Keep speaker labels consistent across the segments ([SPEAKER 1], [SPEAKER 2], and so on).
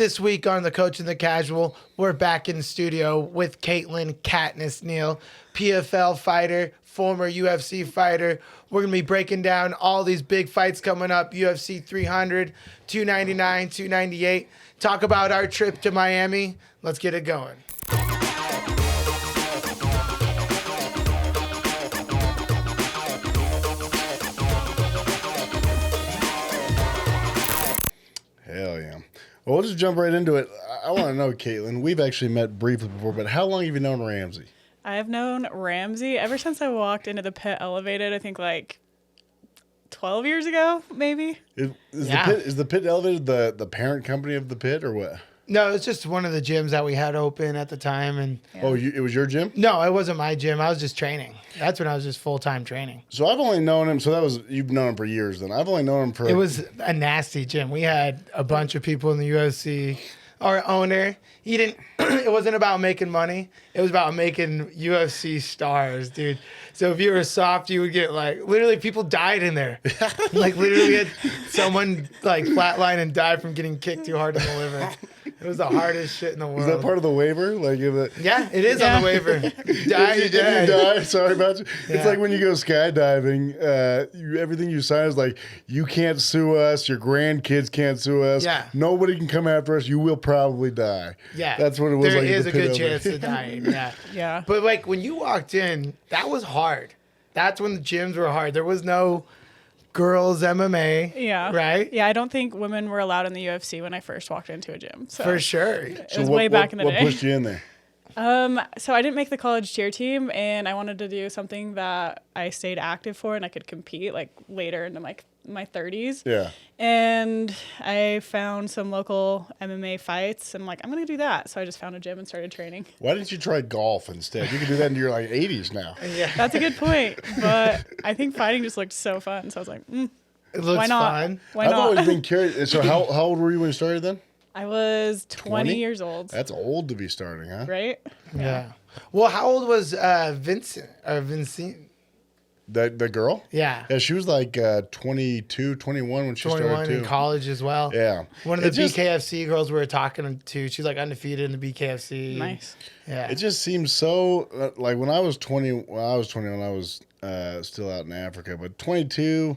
[SPEAKER 1] This week on The Coach and the Casual, we're back in the studio with Kaytlin Katniss Neal, PFL fighter, former UFC fighter. We're going to be breaking down all these big fights coming up, UFC 300, 299, 298. Talk about our trip to Miami. Let's get it going.
[SPEAKER 2] Hell yeah. Well, we'll just jump right into it. I want to know, Kaytlin, we've actually met briefly before, but how long have you known Ramsey?
[SPEAKER 3] I have known Ramsey ever since I walked into the pit elevated, I think like 12 years ago, maybe.
[SPEAKER 2] Is the pit elevated the parent company of the pit or what?
[SPEAKER 1] No, it's just one of the gyms that we had open at the time. And
[SPEAKER 3] Yeah.
[SPEAKER 2] Oh, it was your gym?
[SPEAKER 1] no, it wasn't my gym. I was just training. That's when I was just full-time training.
[SPEAKER 2] So I've only known him, you've known him for years then. I've only known him for...
[SPEAKER 1] It was a nasty gym. We had a bunch of people in the UFC. Our owner, he didn't, it wasn't about making money. It was about making UFC stars, dude. So if you were soft, you would get literally people died in there. Literally we had someone flatline and die from getting kicked too hard in the liver. It was the hardest shit in the world.
[SPEAKER 2] Is that part of the waiver?
[SPEAKER 1] Yeah, it is on the waiver. You die, you
[SPEAKER 2] If you die, sorry about you.
[SPEAKER 1] Yeah.
[SPEAKER 2] It's like when you go skydiving, everything you sign is like, you can't sue us, your grandkids can't sue us,
[SPEAKER 1] Yeah.
[SPEAKER 2] nobody can come after us, you will probably die.
[SPEAKER 1] Yeah.
[SPEAKER 2] That's what it was
[SPEAKER 1] there
[SPEAKER 2] like.
[SPEAKER 1] There is a good
[SPEAKER 2] over.
[SPEAKER 1] chance of dying, yeah.
[SPEAKER 3] Yeah.
[SPEAKER 1] But when you walked in, that was hard. That's when the gyms were hard. There was no girls MMA.
[SPEAKER 3] Yeah.
[SPEAKER 1] Right?
[SPEAKER 3] Yeah, I don't think women were allowed in the UFC when I first walked into a gym. So
[SPEAKER 1] For sure.
[SPEAKER 3] it was way back in the day.
[SPEAKER 2] What pushed you in there?
[SPEAKER 3] So I didn't make the college cheer team, and I wanted to do something that I stayed active for and I could compete later into my 30s.
[SPEAKER 2] Yeah.
[SPEAKER 3] And I found some local MMA fights, and I'm like, I'm going to do that. So I just found a gym and started training.
[SPEAKER 2] Why didn't you try golf instead? You can do that into your 80s now.
[SPEAKER 1] Yeah.
[SPEAKER 3] That's a good point. But I think fighting just looked so fun. So I was like,
[SPEAKER 1] It looks
[SPEAKER 3] why not?
[SPEAKER 1] fun.
[SPEAKER 3] Why
[SPEAKER 2] I've
[SPEAKER 3] not?
[SPEAKER 2] always been curious. So how old were you when you started then?
[SPEAKER 3] I was 20 years old.
[SPEAKER 2] That's old to be starting, huh?
[SPEAKER 3] Right?
[SPEAKER 1] Yeah. Well, how old was Vincent? Or Vincent?
[SPEAKER 2] The girl?
[SPEAKER 1] Yeah.
[SPEAKER 2] Yeah, she was 22, 21 when she
[SPEAKER 1] 21
[SPEAKER 2] started too.
[SPEAKER 1] in college as well.
[SPEAKER 2] Yeah.
[SPEAKER 1] One of the BKFC girls we were talking to, she's undefeated in the BKFC.
[SPEAKER 3] Nice.
[SPEAKER 1] Yeah.
[SPEAKER 2] It just seems so when I was 20, when I was still out in Africa, but 22,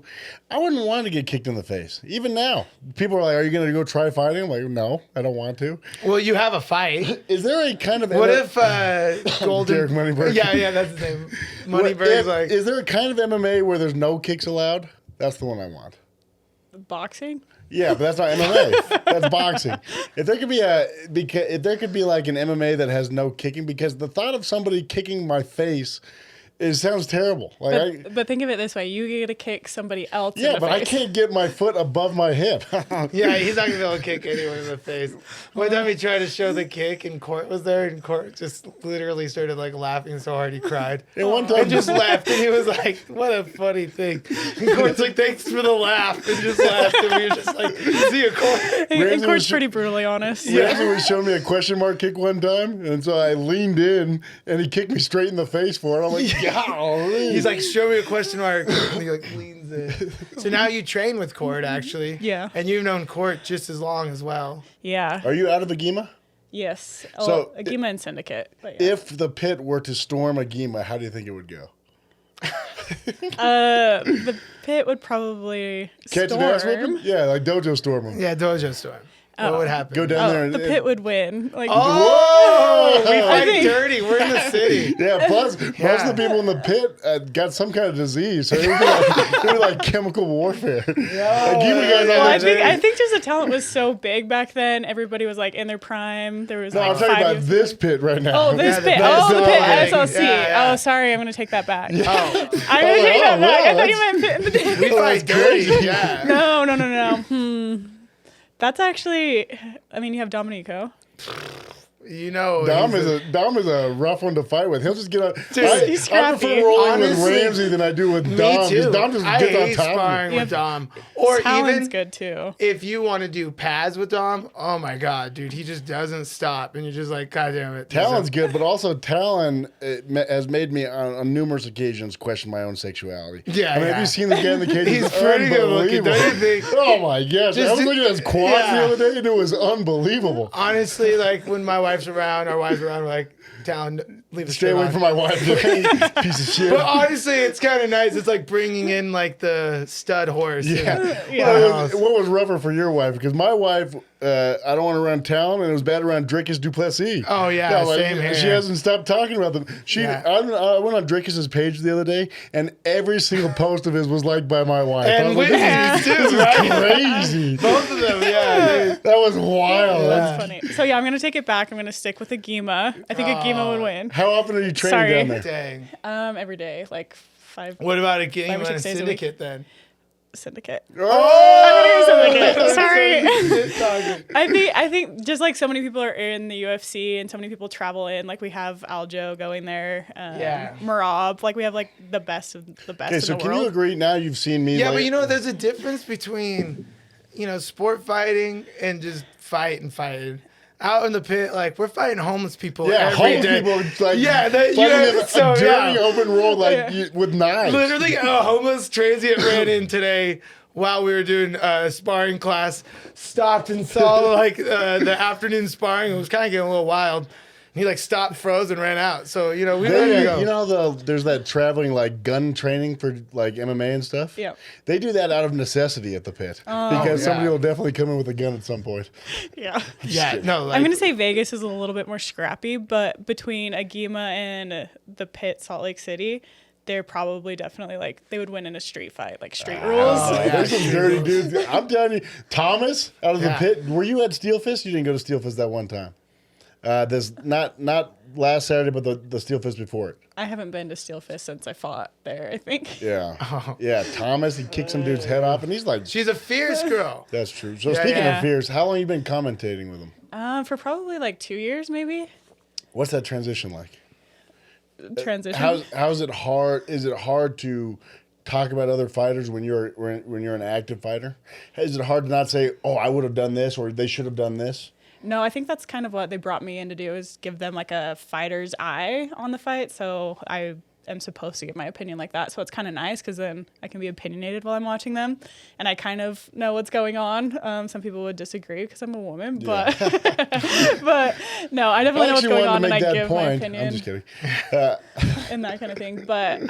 [SPEAKER 2] I wouldn't want to get kicked in the face. Even now, people are like, "Are you going to go try fighting?" I'm like, "No, I don't want to."
[SPEAKER 1] Well, you have a fight.
[SPEAKER 2] Is there a kind of
[SPEAKER 1] What if Golden...
[SPEAKER 2] Derek Moneyberg?
[SPEAKER 1] Yeah, that's his name. Moneyberg's
[SPEAKER 2] is there a kind of MMA where there's no kicks allowed? That's the one I want.
[SPEAKER 3] Boxing?
[SPEAKER 2] Yeah, but that's not MMA. That's boxing. If there could be an MMA that has no kicking, because the thought of somebody kicking my face, it sounds terrible.
[SPEAKER 3] But think of it this way: you get to kick somebody else.
[SPEAKER 2] Yeah,
[SPEAKER 3] in the
[SPEAKER 2] but
[SPEAKER 3] face.
[SPEAKER 2] I can't get my foot above my hip.
[SPEAKER 1] Yeah, he's not going to be able to kick anyone in the face. One time he tried to show the kick and Court was there and Court just literally started laughing so hard he cried.
[SPEAKER 2] And one time
[SPEAKER 1] And just laughed and he was like, what a funny thing. And Court's like, thanks for the laugh. And just laughed and we were just like, see a Court.
[SPEAKER 3] And
[SPEAKER 2] Ramsey
[SPEAKER 3] Court's
[SPEAKER 2] was-
[SPEAKER 3] pretty brutally honest.
[SPEAKER 2] Ramsey was showing me a question mark kick one time, and so I leaned in, and he kicked me straight in the face for it. I'm like, golly.
[SPEAKER 1] He's like, show me a question mark. And he leans in. So now you train with Court actually.
[SPEAKER 3] Yeah.
[SPEAKER 1] And you've known Court just as long as well.
[SPEAKER 3] Yeah.
[SPEAKER 2] Are you out of Agima?
[SPEAKER 3] Yes.
[SPEAKER 2] So,
[SPEAKER 3] Agima and Syndicate. But yeah.
[SPEAKER 2] If the pit were to storm Agima, how do you think it would go?
[SPEAKER 3] The pit would probably
[SPEAKER 2] Catch an ass whipping?
[SPEAKER 3] storm.
[SPEAKER 2] Yeah, like dojo storm them.
[SPEAKER 1] Yeah, Dojo Storm. What would happen?
[SPEAKER 2] Go down there.
[SPEAKER 3] The pit would win.
[SPEAKER 1] Oh, we fight
[SPEAKER 3] think-
[SPEAKER 1] dirty. We're in the city.
[SPEAKER 2] Yeah, plus most of the people in the pit got some kind of disease, so it would be like chemical warfare.
[SPEAKER 1] Yeah.
[SPEAKER 2] Agima guys
[SPEAKER 3] Well,
[SPEAKER 2] all
[SPEAKER 3] I
[SPEAKER 2] like,
[SPEAKER 3] think just the talent was so big back then. Everybody was in their prime. There was
[SPEAKER 2] no, I'm talking
[SPEAKER 3] 5
[SPEAKER 2] about
[SPEAKER 3] years.
[SPEAKER 2] this pit right now.
[SPEAKER 3] Oh, this
[SPEAKER 1] Yeah,
[SPEAKER 3] pit.
[SPEAKER 1] that's
[SPEAKER 3] Oh, the
[SPEAKER 1] the
[SPEAKER 3] pit.
[SPEAKER 1] whole thing.
[SPEAKER 3] SLC.
[SPEAKER 1] Yeah.
[SPEAKER 3] Oh, sorry. I'm going to take that back.
[SPEAKER 1] Oh,
[SPEAKER 3] I'm going to take
[SPEAKER 2] well,
[SPEAKER 3] that back. I thought you
[SPEAKER 2] that's-
[SPEAKER 3] meant pit in the day.
[SPEAKER 1] we fight dirty. Yeah.
[SPEAKER 3] No. That's actually, you have Dominico.
[SPEAKER 1] You know,
[SPEAKER 2] Dom is a rough one to fight with. He'll just get on.
[SPEAKER 3] he's
[SPEAKER 2] I
[SPEAKER 3] scrappy.
[SPEAKER 2] prefer rolling
[SPEAKER 1] Honestly,
[SPEAKER 2] with Ramsey than I do with
[SPEAKER 1] me
[SPEAKER 2] Dom.
[SPEAKER 1] too.
[SPEAKER 2] Because Dom just
[SPEAKER 1] I
[SPEAKER 2] gets on
[SPEAKER 1] hate
[SPEAKER 2] top of
[SPEAKER 1] sparring
[SPEAKER 2] me.
[SPEAKER 1] with Dom. Or
[SPEAKER 3] Talon's
[SPEAKER 1] even
[SPEAKER 3] good too.
[SPEAKER 1] if you want to do pads with Dom, oh my god, dude, he just doesn't stop, and you're just like, god damn it.
[SPEAKER 2] Talon's good, but also Talon has made me on numerous occasions question my own sexuality.
[SPEAKER 1] Yeah,
[SPEAKER 2] I mean,
[SPEAKER 1] yeah.
[SPEAKER 2] have you seen this guy in the cage?
[SPEAKER 1] He's
[SPEAKER 2] It's
[SPEAKER 1] pretty good looking,
[SPEAKER 2] unbelievable.
[SPEAKER 1] don't you think?
[SPEAKER 2] Oh my gosh! I was
[SPEAKER 1] Just-
[SPEAKER 2] looking at his quads
[SPEAKER 1] yeah.
[SPEAKER 2] the other day, and it was unbelievable.
[SPEAKER 1] Honestly, like when my wife's around, our wives around, we're like, Talon, leave the
[SPEAKER 2] Stay away from my wife, piece of shit.
[SPEAKER 1] But honestly, it's kind of nice. It's like bringing in like the stud horse.
[SPEAKER 2] Yeah.
[SPEAKER 3] Yeah.
[SPEAKER 2] Well, what was rougher for your wife? Because my wife, I don't want to run town, and it was bad around Dricus Duplessis.
[SPEAKER 1] Oh, yeah, same here.
[SPEAKER 2] She hasn't stopped talking about them.
[SPEAKER 1] Yeah.
[SPEAKER 2] I went on Dricus's page the other day, and every single post of his was liked by my wife. I
[SPEAKER 1] And
[SPEAKER 2] was like,
[SPEAKER 1] Whitney's too, right?
[SPEAKER 2] crazy.
[SPEAKER 1] Both of them, yeah. Dude.
[SPEAKER 2] That was wild.
[SPEAKER 1] Yeah.
[SPEAKER 3] Funny. So yeah, I'm gonna take it back. I'm gonna stick with Agima. I think Agima would win.
[SPEAKER 2] How often are you training
[SPEAKER 3] Sorry.
[SPEAKER 2] down there?
[SPEAKER 1] Dang.
[SPEAKER 3] Every day, like 5
[SPEAKER 1] What about a game
[SPEAKER 3] 5 or
[SPEAKER 1] on a
[SPEAKER 3] 6 days a week.
[SPEAKER 1] syndicate then?
[SPEAKER 3] syndicate.
[SPEAKER 2] Oh!
[SPEAKER 3] Sorry.
[SPEAKER 1] It's all good.
[SPEAKER 3] I think just like so many people are in the UFC and so many people travel in. Like we have Aljo going there.
[SPEAKER 1] Yeah.
[SPEAKER 3] Marab. Like we have like the best of the best
[SPEAKER 2] Okay,
[SPEAKER 3] in
[SPEAKER 2] so
[SPEAKER 3] the
[SPEAKER 2] can
[SPEAKER 3] world.
[SPEAKER 2] you agree now you've seen me?
[SPEAKER 1] Yeah,
[SPEAKER 2] like,
[SPEAKER 1] but you know, there's a difference between, sport fighting and just fighting. Out in the pit, like we're fighting homeless people
[SPEAKER 2] yeah,
[SPEAKER 1] every
[SPEAKER 2] homeless
[SPEAKER 1] day.
[SPEAKER 2] people like
[SPEAKER 1] Yeah,
[SPEAKER 2] fighting in a dirty
[SPEAKER 1] yeah.
[SPEAKER 2] open road like
[SPEAKER 3] Yeah.
[SPEAKER 2] with knives.
[SPEAKER 1] Literally, a homeless transient ran in today while we were doing sparring class. Stopped and saw like the afternoon sparring. It was kind of getting a little wild. And he like stopped, froze, and ran out. So we ready to go.
[SPEAKER 2] There's that traveling like gun training for like MMA and stuff.
[SPEAKER 3] Yeah.
[SPEAKER 2] They do that out of necessity at the pit because
[SPEAKER 1] yeah.
[SPEAKER 2] somebody will definitely come in with a gun at some point.
[SPEAKER 3] Yeah.
[SPEAKER 1] Yeah, no, like
[SPEAKER 3] I'm gonna say Vegas is a little bit more scrappy, but between Agima and the pit, Salt Lake City, they're probably definitely like they would win in a street fight, like street rules.
[SPEAKER 1] Oh, yeah.
[SPEAKER 2] There's some dirty dudes. I'm telling you, Thomas out of the
[SPEAKER 1] Yeah.
[SPEAKER 2] pit. Were you at Steel Fist? You didn't go to Steel Fist that one time. This not last Saturday, but the Steel Fist before it.
[SPEAKER 3] I haven't been to Steel Fist since I fought there, I think.
[SPEAKER 2] Yeah, yeah. Thomas, he kicked some dude's head off, and he's like,
[SPEAKER 1] she's a fierce girl.
[SPEAKER 2] "That's true." So
[SPEAKER 1] Yeah,
[SPEAKER 2] speaking
[SPEAKER 3] yeah.
[SPEAKER 2] of fears, how long you been commentating with him?
[SPEAKER 3] For probably like 2 years, maybe.
[SPEAKER 2] What's that transition like?
[SPEAKER 3] Transition.
[SPEAKER 2] How's it hard? Is it hard to talk about other fighters when you're an active fighter? Is it hard to not say, "Oh, I would have done this," or "They should have done this"?
[SPEAKER 3] No, I think that's kind of what they brought me in to do is give them like a fighter's eye on the fight. So I am supposed to give my opinion like that. So it's kind of nice because then I can be opinionated while I'm watching them. And I kind of know what's going on. Some people would disagree because I'm a woman, but but no, I definitely know what's going on and I give my opinion.
[SPEAKER 2] I'm just kidding.
[SPEAKER 3] And that kind of thing. But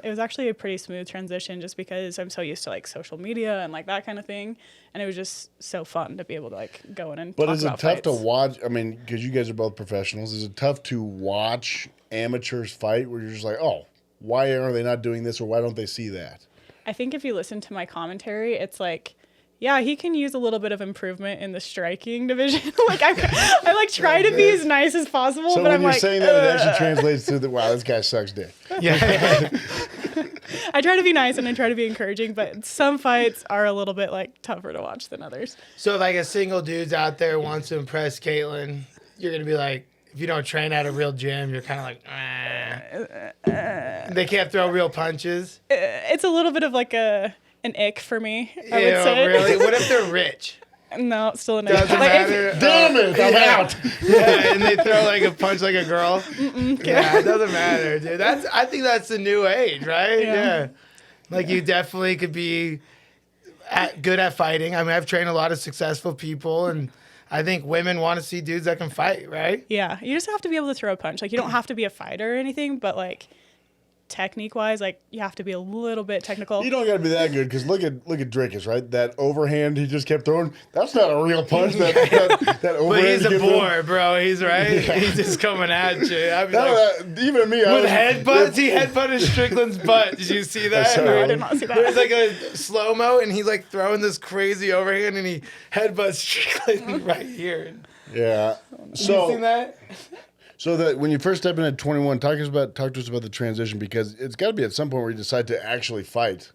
[SPEAKER 3] it was actually a pretty smooth transition just because I'm so used to like social media and like that kind of thing. And it was just so fun to be able to like go in and
[SPEAKER 2] But
[SPEAKER 3] talk
[SPEAKER 2] is it
[SPEAKER 3] about
[SPEAKER 2] tough to
[SPEAKER 3] fights.
[SPEAKER 2] watch? I mean, because you guys are both professionals, is it tough to watch amateurs fight where you're just like, oh, why are they not doing this or why don't they see that?
[SPEAKER 3] I think if you listen to my commentary, it's like, yeah, he can use a little bit of improvement in the striking division. Like I like try to be as nice as possible,
[SPEAKER 2] So
[SPEAKER 3] but
[SPEAKER 2] when
[SPEAKER 3] I'm
[SPEAKER 2] you're
[SPEAKER 3] like,
[SPEAKER 2] saying that, it actually translates to the wow, this guy sucks dick.
[SPEAKER 1] Yeah.
[SPEAKER 3] I try to be nice and I try to be encouraging, but some fights are a little bit like tougher to watch than others.
[SPEAKER 1] So if like a single dude's out there wants to impress Kaytlin, you're gonna be like, if you don't train at a real gym, you're kind of like, they can't throw real punches.
[SPEAKER 3] It's a little bit of like an ick for me. I
[SPEAKER 1] Ew,
[SPEAKER 3] would say.
[SPEAKER 1] really? What if they're rich?
[SPEAKER 3] No, it's still an ick.
[SPEAKER 1] Doesn't
[SPEAKER 3] Like, if-
[SPEAKER 1] matter.
[SPEAKER 2] Damn it, I'm out.
[SPEAKER 1] Yeah, and they throw like a punch like a girl. Yeah, it doesn't matter, dude. I think that's the new age, right?
[SPEAKER 3] Yeah.
[SPEAKER 1] Like you definitely could be good at fighting. I mean, I've trained a lot of successful people, and I think women want to see dudes that can fight, right?
[SPEAKER 3] Yeah, you just have to be able to throw a punch. Like you don't have to be a fighter or anything, but like technique wise, like you have to be a little bit technical.
[SPEAKER 2] You don't got to be that good because look at Dricus, right? That overhand he just kept throwing. That's not a real punch. That overhand.
[SPEAKER 1] But he's
[SPEAKER 2] he
[SPEAKER 1] a
[SPEAKER 2] kept throwing.
[SPEAKER 1] bore, bro. He's right. He's just coming at you. I'd be
[SPEAKER 2] No,
[SPEAKER 1] like,
[SPEAKER 2] even me, I
[SPEAKER 1] with
[SPEAKER 2] was,
[SPEAKER 1] headbutts, he headbutted Strickland's butt. Did you see that?
[SPEAKER 2] sorry.
[SPEAKER 3] No, I did not see that.
[SPEAKER 1] There's like a slow mo, and he's like throwing this crazy overhand, and he headbutts Strickland right here.
[SPEAKER 2] Yeah.
[SPEAKER 1] You seen that?
[SPEAKER 2] So that when you first step in at 21, talk to us about the transition because it's got to be at some point where you decide to actually fight,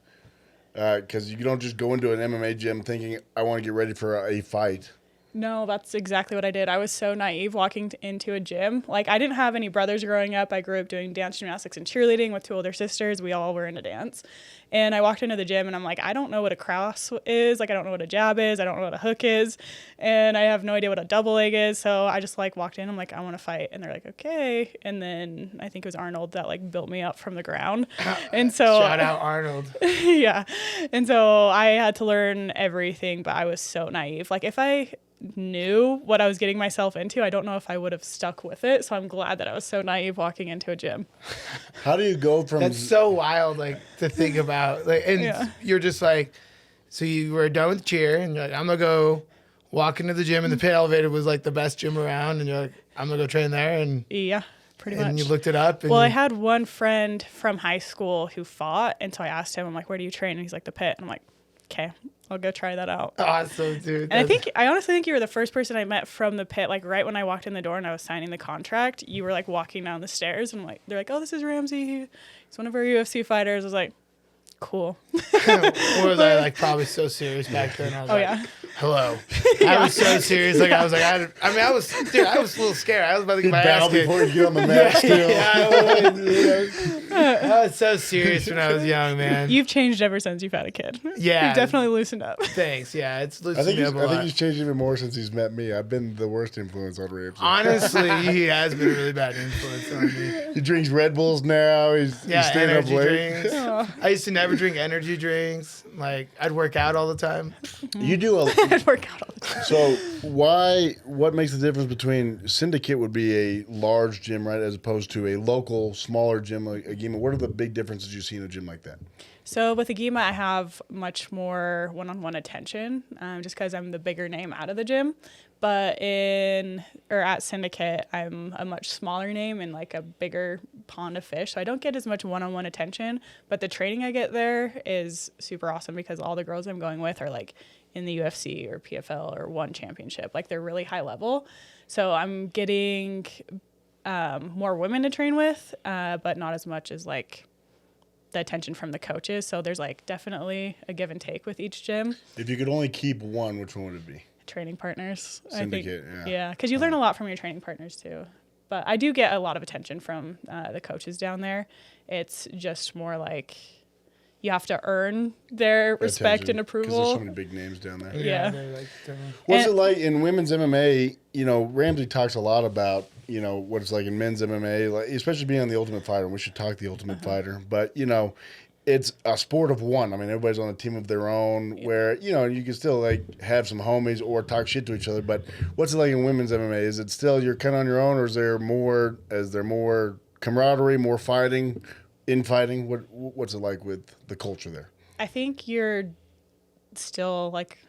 [SPEAKER 2] because you don't just go into an MMA gym thinking I want to get ready for a fight.
[SPEAKER 3] No, that's exactly what I did. I was so naive walking into a gym. Like, I didn't have any brothers growing up. I grew up doing dance, gymnastics, and cheerleading with 2 older sisters. We all were into dance. And I walked into the gym and I'm like, I don't know what a cross is. Like, I don't know what a jab is. I don't know what a hook is. And I have no idea what a double leg is. So I just like walked in. I'm like, I want to fight. And they're like, okay. And then I think it was Arnold that like built me up from the ground. And so
[SPEAKER 1] Shout out Arnold.
[SPEAKER 3] yeah. And so I had to learn everything, but I was so naive. Like, if I knew what I was getting myself into, I don't know if I would have stuck with it. So I'm glad that I was so naive walking into a gym.
[SPEAKER 2] How do you go from
[SPEAKER 1] That's so wild, like, to think about. Like, and you're just like, so you were done with cheer, and you're like, I'm gonna go walk into the gym, and the pit elevator was like the best gym around, and you're like, I'm gonna go train there, and
[SPEAKER 3] Yeah, pretty much.
[SPEAKER 1] and you looked it up. And
[SPEAKER 3] Well, I had one friend from high school who fought, and so I asked him, I'm like, where do you train? And he's like, the pit. And I'm like, okay, I'll go try that out.
[SPEAKER 1] Awesome, dude.
[SPEAKER 3] And I honestly think you were the first person I met from the pit. Like, right when I walked in the door and I was signing the contract, you were like walking down the stairs, and they're like, oh, this is Ramsey. He's one of our UFC fighters. I was like, cool.
[SPEAKER 1] Or was I like probably so serious back then? I was
[SPEAKER 3] Oh,
[SPEAKER 1] like,
[SPEAKER 3] yeah.
[SPEAKER 1] hello. I was so serious. Like, I was like, I was a little scared. I was about to get my ass
[SPEAKER 2] battle
[SPEAKER 1] kicked.
[SPEAKER 2] before you get on the mat still?
[SPEAKER 1] I was so serious when I was young, man.
[SPEAKER 3] You've changed ever since you've had a kid.
[SPEAKER 1] Yeah.
[SPEAKER 3] You've definitely loosened up.
[SPEAKER 1] Thanks. Yeah, it's
[SPEAKER 2] I
[SPEAKER 1] loosened
[SPEAKER 2] think
[SPEAKER 1] me up a lot.
[SPEAKER 2] he's changed even more since he's met me. I've been the worst influence on Ramsey.
[SPEAKER 1] Honestly, he has been a really bad influence on me.
[SPEAKER 2] He drinks Red Bulls now. He's staying up
[SPEAKER 1] energy
[SPEAKER 2] late.
[SPEAKER 1] drinks. I used to never drink energy drinks. Like, I'd work out all the time.
[SPEAKER 2] You do a
[SPEAKER 3] I'd work out all the time.
[SPEAKER 2] so what makes the difference between Syndicate would be a large gym, right, as opposed to a local smaller gym like Agima? What are the big differences you see in a gym like that?
[SPEAKER 3] So with Agima, I have much more one-on-one attention, just because I'm the bigger name out of the gym. But at Syndicate, I'm a much smaller name and like a bigger pond of fish. So I don't get as much one-on-one attention. But the training I get there is super awesome because all the girls I'm going with are like in the UFC or PFL or one championship. Like, they're really high level. So I'm getting more women to train with, but not as much as like the attention from the coaches. So there's like definitely a give and take with each gym.
[SPEAKER 2] If you could only keep one, which one would it be?
[SPEAKER 3] Training partners.
[SPEAKER 2] Syndicate,
[SPEAKER 3] I think.
[SPEAKER 2] yeah.
[SPEAKER 3] Yeah, because you learn a lot from your training partners too. But I do get a lot of attention from the coaches down there. It's just more like you have to earn their respect and
[SPEAKER 2] Because
[SPEAKER 3] approval.
[SPEAKER 2] there's so many big names down there.
[SPEAKER 3] Yeah.
[SPEAKER 1] they're like,
[SPEAKER 2] What's it like in women's MMA? You know, Ramsey talks a lot about, you know, what it's like in men's MMA, like, especially being on the Ultimate Fighter. And we should talk the Ultimate Fighter. But, you know, it's a sport of one. I mean, everybody's on a team of their own where, you know, you can still, like, have some homies or talk shit to each other. But what's it like in women's MMA? Is it still you're kind of on your own, or is there more camaraderie, more fighting, infighting? What's it like with the culture there?
[SPEAKER 3] I think you're still like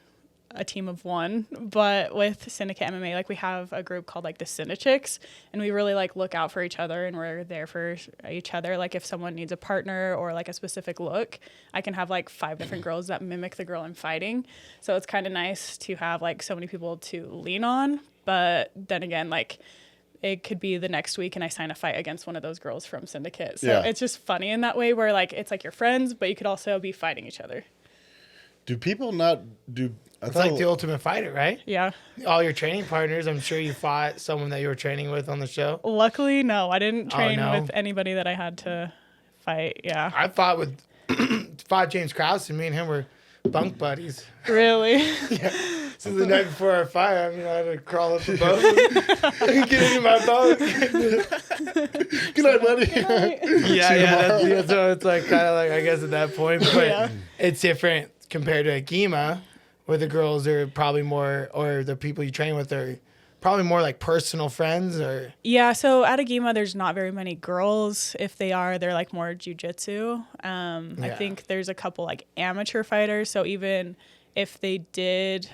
[SPEAKER 3] a team of one, but with Syndicate MMA, like, we have a group called like the Syndicate, and we really like look out for each other, and we're there for each other. Like, if someone needs a partner or like a specific look, I can have like 5 different girls that mimic the girl I'm fighting. So it's kind of nice to have like so many people to lean on. But then again, like, it could be the next week and I sign a fight against one of those girls from Syndicate. So it's just funny in that way where like it's like you're friends, but you could also be fighting each other.
[SPEAKER 2] Do people not do?
[SPEAKER 1] It's like the Ultimate Fighter, right?
[SPEAKER 3] Yeah.
[SPEAKER 1] All your training partners, I'm sure you fought someone that you were training with on the show.
[SPEAKER 3] Luckily, no. I didn't train
[SPEAKER 1] no?
[SPEAKER 3] with anybody that I had to fight. Yeah.
[SPEAKER 1] I fought with James Krause, and me and him were bunk buddies.
[SPEAKER 3] Really?
[SPEAKER 1] So the night before our fight, I mean, I had to crawl up the boat and get into my boat.
[SPEAKER 2] Good night, buddy.
[SPEAKER 1] Yeah. So it's like kind of like, I guess at that point, but it's different compared to Agima, where the girls are probably more, or the people you train with are probably more like personal friends, or
[SPEAKER 3] Yeah, so at Agima, there's not very many girls. If they are, they're like more Jiu-Jitsu. I think there's a couple like amateur fighters. So even if they did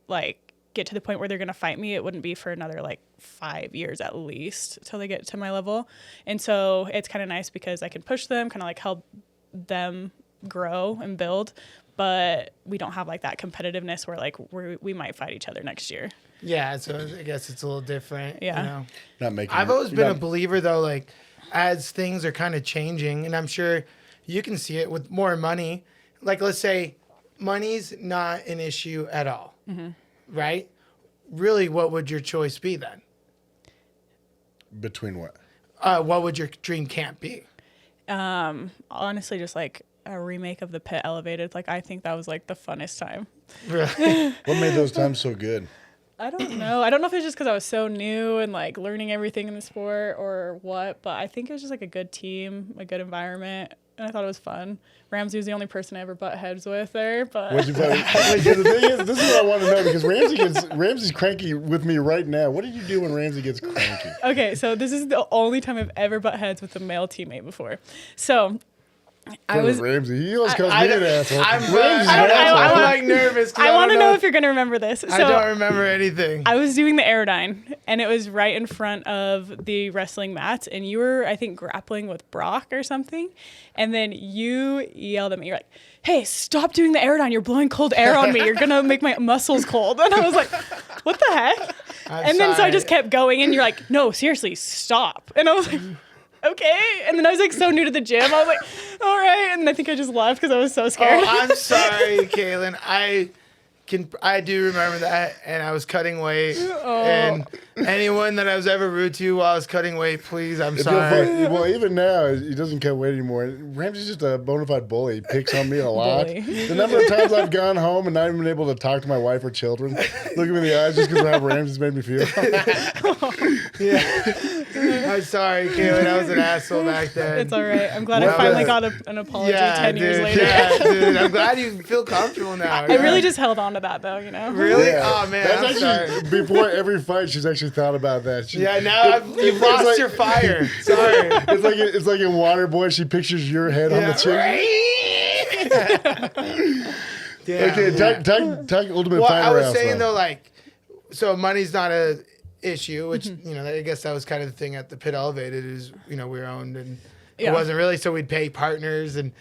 [SPEAKER 3] like get to the point where they're going to fight me, it wouldn't be for another like 5 years at least till they get to my level. And so it's kind of nice because I can push them, kind of like help them grow and build. But we don't have like that competitiveness where like we might fight each other next year.
[SPEAKER 1] yeah. So I guess it's a little different.
[SPEAKER 3] Yeah.
[SPEAKER 1] You know?
[SPEAKER 2] Not making.
[SPEAKER 1] I've always been a believer, though, like, as things are kind of changing, and I'm sure you can see it with more money. Like, let's say money's not an issue at all, right? really, what would your choice be then?
[SPEAKER 2] Between what?
[SPEAKER 1] What would your dream camp be?
[SPEAKER 3] Honestly, just like a remake of the Pit Elevated. Like I think that was like the funnest time.
[SPEAKER 1] Really?
[SPEAKER 2] What made those times so good?
[SPEAKER 3] I don't know. I don't know if it's just because I was so new and like learning everything in the sport or what, but I think it was just like a good team, a good environment, and I thought it was fun. Ramsey was the only person I ever butt heads with there, but
[SPEAKER 2] What'd you put? The thing is, this is what I want to know because Ramsey's cranky with me right now. What did you do when Ramsey gets cranky?
[SPEAKER 3] okay, so this is the only time I've ever butt heads with a male teammate before. So I was
[SPEAKER 2] Ramsey. He always calls me an asshole.
[SPEAKER 1] I'm
[SPEAKER 3] I
[SPEAKER 1] like nervous. 'Cause
[SPEAKER 3] I want to
[SPEAKER 1] don't
[SPEAKER 3] know if you're going to remember this. So
[SPEAKER 1] I don't remember anything.
[SPEAKER 3] I was doing the Aerodyne, and it was right in front of the wrestling mats, and you were, I think, grappling with Brock or something, and then you yelled at me. You're like, hey, stop doing the Aerodyne. You're blowing cold air on me. You're going to make my muscles cold. And I was like, what the heck?
[SPEAKER 1] I'm
[SPEAKER 3] Then so I
[SPEAKER 1] sorry.
[SPEAKER 3] just kept going, and you're like, no, seriously, stop. And I was like, okay. And then I was like so new to the gym. I was like, all right. And I think I just left because I was so scared.
[SPEAKER 1] Oh, I'm sorry, Kaytlin. I do remember that, and I was cutting weight.
[SPEAKER 3] Oh.
[SPEAKER 1] And anyone that I was ever rude to while I was cutting weight, please, I'm
[SPEAKER 2] If
[SPEAKER 1] sorry.
[SPEAKER 2] you'll well, even now, he doesn't cut weight anymore. Ramsey's just a bona fide bully. He picks on me a lot.
[SPEAKER 3] Bully.
[SPEAKER 2] The number of times I've gone home and not even been able to talk to my wife or children, look at me in the eyes just because of how Ramsey's made me feel.
[SPEAKER 1] Yeah. I'm sorry, Kaytlin. I was an asshole back then.
[SPEAKER 3] It's all right. I'm glad
[SPEAKER 2] Well,
[SPEAKER 3] I finally got an apology 10 years later.
[SPEAKER 1] Yeah, dude. I'm glad you feel comfortable now.
[SPEAKER 3] I really just held on to that though, you know?
[SPEAKER 1] Really?
[SPEAKER 2] Yeah.
[SPEAKER 1] Oh, man.
[SPEAKER 2] That's
[SPEAKER 1] I'm
[SPEAKER 2] actually,
[SPEAKER 1] sorry.
[SPEAKER 2] before every fight, she's actually thought about that.
[SPEAKER 1] Yeah, now you've lost
[SPEAKER 2] like-
[SPEAKER 1] your fire. Sorry.
[SPEAKER 2] It's like in Waterboy, she pictures your head on the chick.
[SPEAKER 1] Damn.
[SPEAKER 2] Okay, talk Ultimate
[SPEAKER 1] Well,
[SPEAKER 2] Fighter
[SPEAKER 1] I was
[SPEAKER 2] House,
[SPEAKER 1] saying
[SPEAKER 2] though.
[SPEAKER 1] though, like, so money's not a issue, which I guess that was kind of the thing at the Pit Elevated is we were owned and
[SPEAKER 3] Yeah.
[SPEAKER 1] it wasn't really, so we'd pay partners and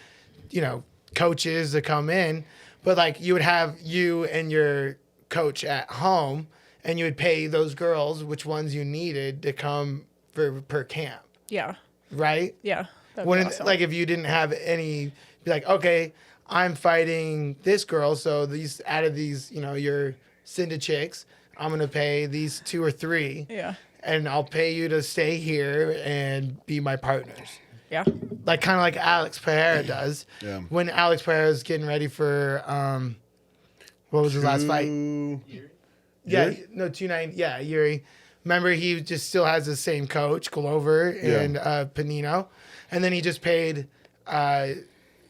[SPEAKER 1] coaches to come in, but like you would have you and your coach at home, and you would pay those girls which ones you needed to come per camp,
[SPEAKER 3] Yeah.
[SPEAKER 1] right?
[SPEAKER 3] Yeah. That'd be
[SPEAKER 1] When
[SPEAKER 3] awesome.
[SPEAKER 1] like if you didn't have any, be like, okay, I'm fighting this girl, so these out of these, your Cinda chicks, I'm gonna pay these 2 or 3,
[SPEAKER 3] Yeah.
[SPEAKER 1] and I'll pay you to stay here and be my partners,
[SPEAKER 3] Yeah.
[SPEAKER 1] like kind of like Alex Pereira does.
[SPEAKER 2] Yeah.
[SPEAKER 1] When Alex Pereira was getting ready for what was his last fight? Yeah,
[SPEAKER 2] Yuri?
[SPEAKER 1] no, 290. Yeah, Yuri. Remember, he just still has the same coach, Glover and Panino, and then he just paid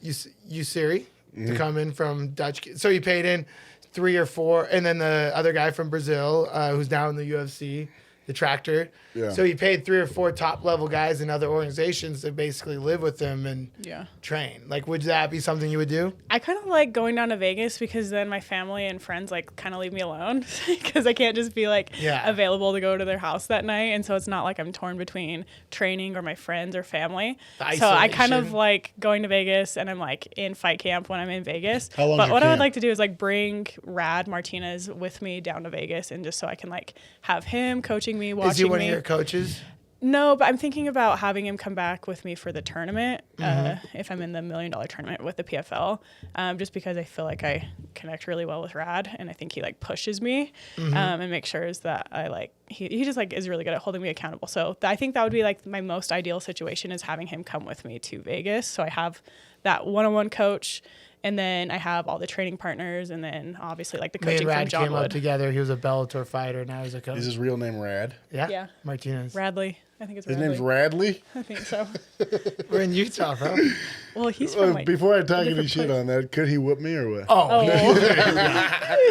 [SPEAKER 1] Usiri to come in from Dutch. So he paid in 3 or 4, and then the other guy from Brazil, who's now in the UFC, the Tractor.
[SPEAKER 2] Yeah.
[SPEAKER 1] So he paid 3 or 4 top level guys in other organizations to basically live with him and
[SPEAKER 3] Yeah.
[SPEAKER 1] train. Like, would that be something you would do?
[SPEAKER 3] I kind of like going down to Vegas because then my family and friends like kind of leave me alone because I can't just be like
[SPEAKER 1] Yeah.
[SPEAKER 3] available to go to their house that night, and so it's not like I'm torn between training or my friends or family.
[SPEAKER 1] The
[SPEAKER 3] So I kind of
[SPEAKER 1] isolation.
[SPEAKER 3] like going to Vegas, and I'm like in fight camp when I'm in Vegas.
[SPEAKER 2] How long's
[SPEAKER 3] But
[SPEAKER 2] your
[SPEAKER 3] what I would
[SPEAKER 2] camp?
[SPEAKER 3] like to do is like bring Rad Martinez with me down to Vegas, and just so I can like have him coaching me, watching
[SPEAKER 1] Is he one
[SPEAKER 3] me.
[SPEAKER 1] of your coaches?
[SPEAKER 3] No, but I'm thinking about having him come back with me for the tournament if I'm in the $1 million tournament with the PFL, just because I feel like I connect really well with Rad, and I think he like pushes me and makes sure is that I like he just like is really good at holding me accountable. So I think that would be like my most ideal situation is having him come with me to Vegas. So I have that one-on-one coach, and then I have all the training partners, and then obviously like the
[SPEAKER 1] Me and
[SPEAKER 3] coaching from
[SPEAKER 1] Rad
[SPEAKER 3] John
[SPEAKER 1] came up
[SPEAKER 3] Wood.
[SPEAKER 1] together. He was a Bellator fighter. Now he's a coach.
[SPEAKER 2] Is his real name Rad?
[SPEAKER 1] Yeah.
[SPEAKER 3] Yeah.
[SPEAKER 1] Martinez.
[SPEAKER 3] Radley. I think it's
[SPEAKER 2] His
[SPEAKER 3] Radley.
[SPEAKER 2] name's Radley?
[SPEAKER 3] I think so.
[SPEAKER 1] We're in Utah, bro.
[SPEAKER 3] Well, he's from like
[SPEAKER 2] Before I talk any
[SPEAKER 3] different
[SPEAKER 2] shit
[SPEAKER 3] place.
[SPEAKER 2] on that, could he whip me or what?
[SPEAKER 1] Oh,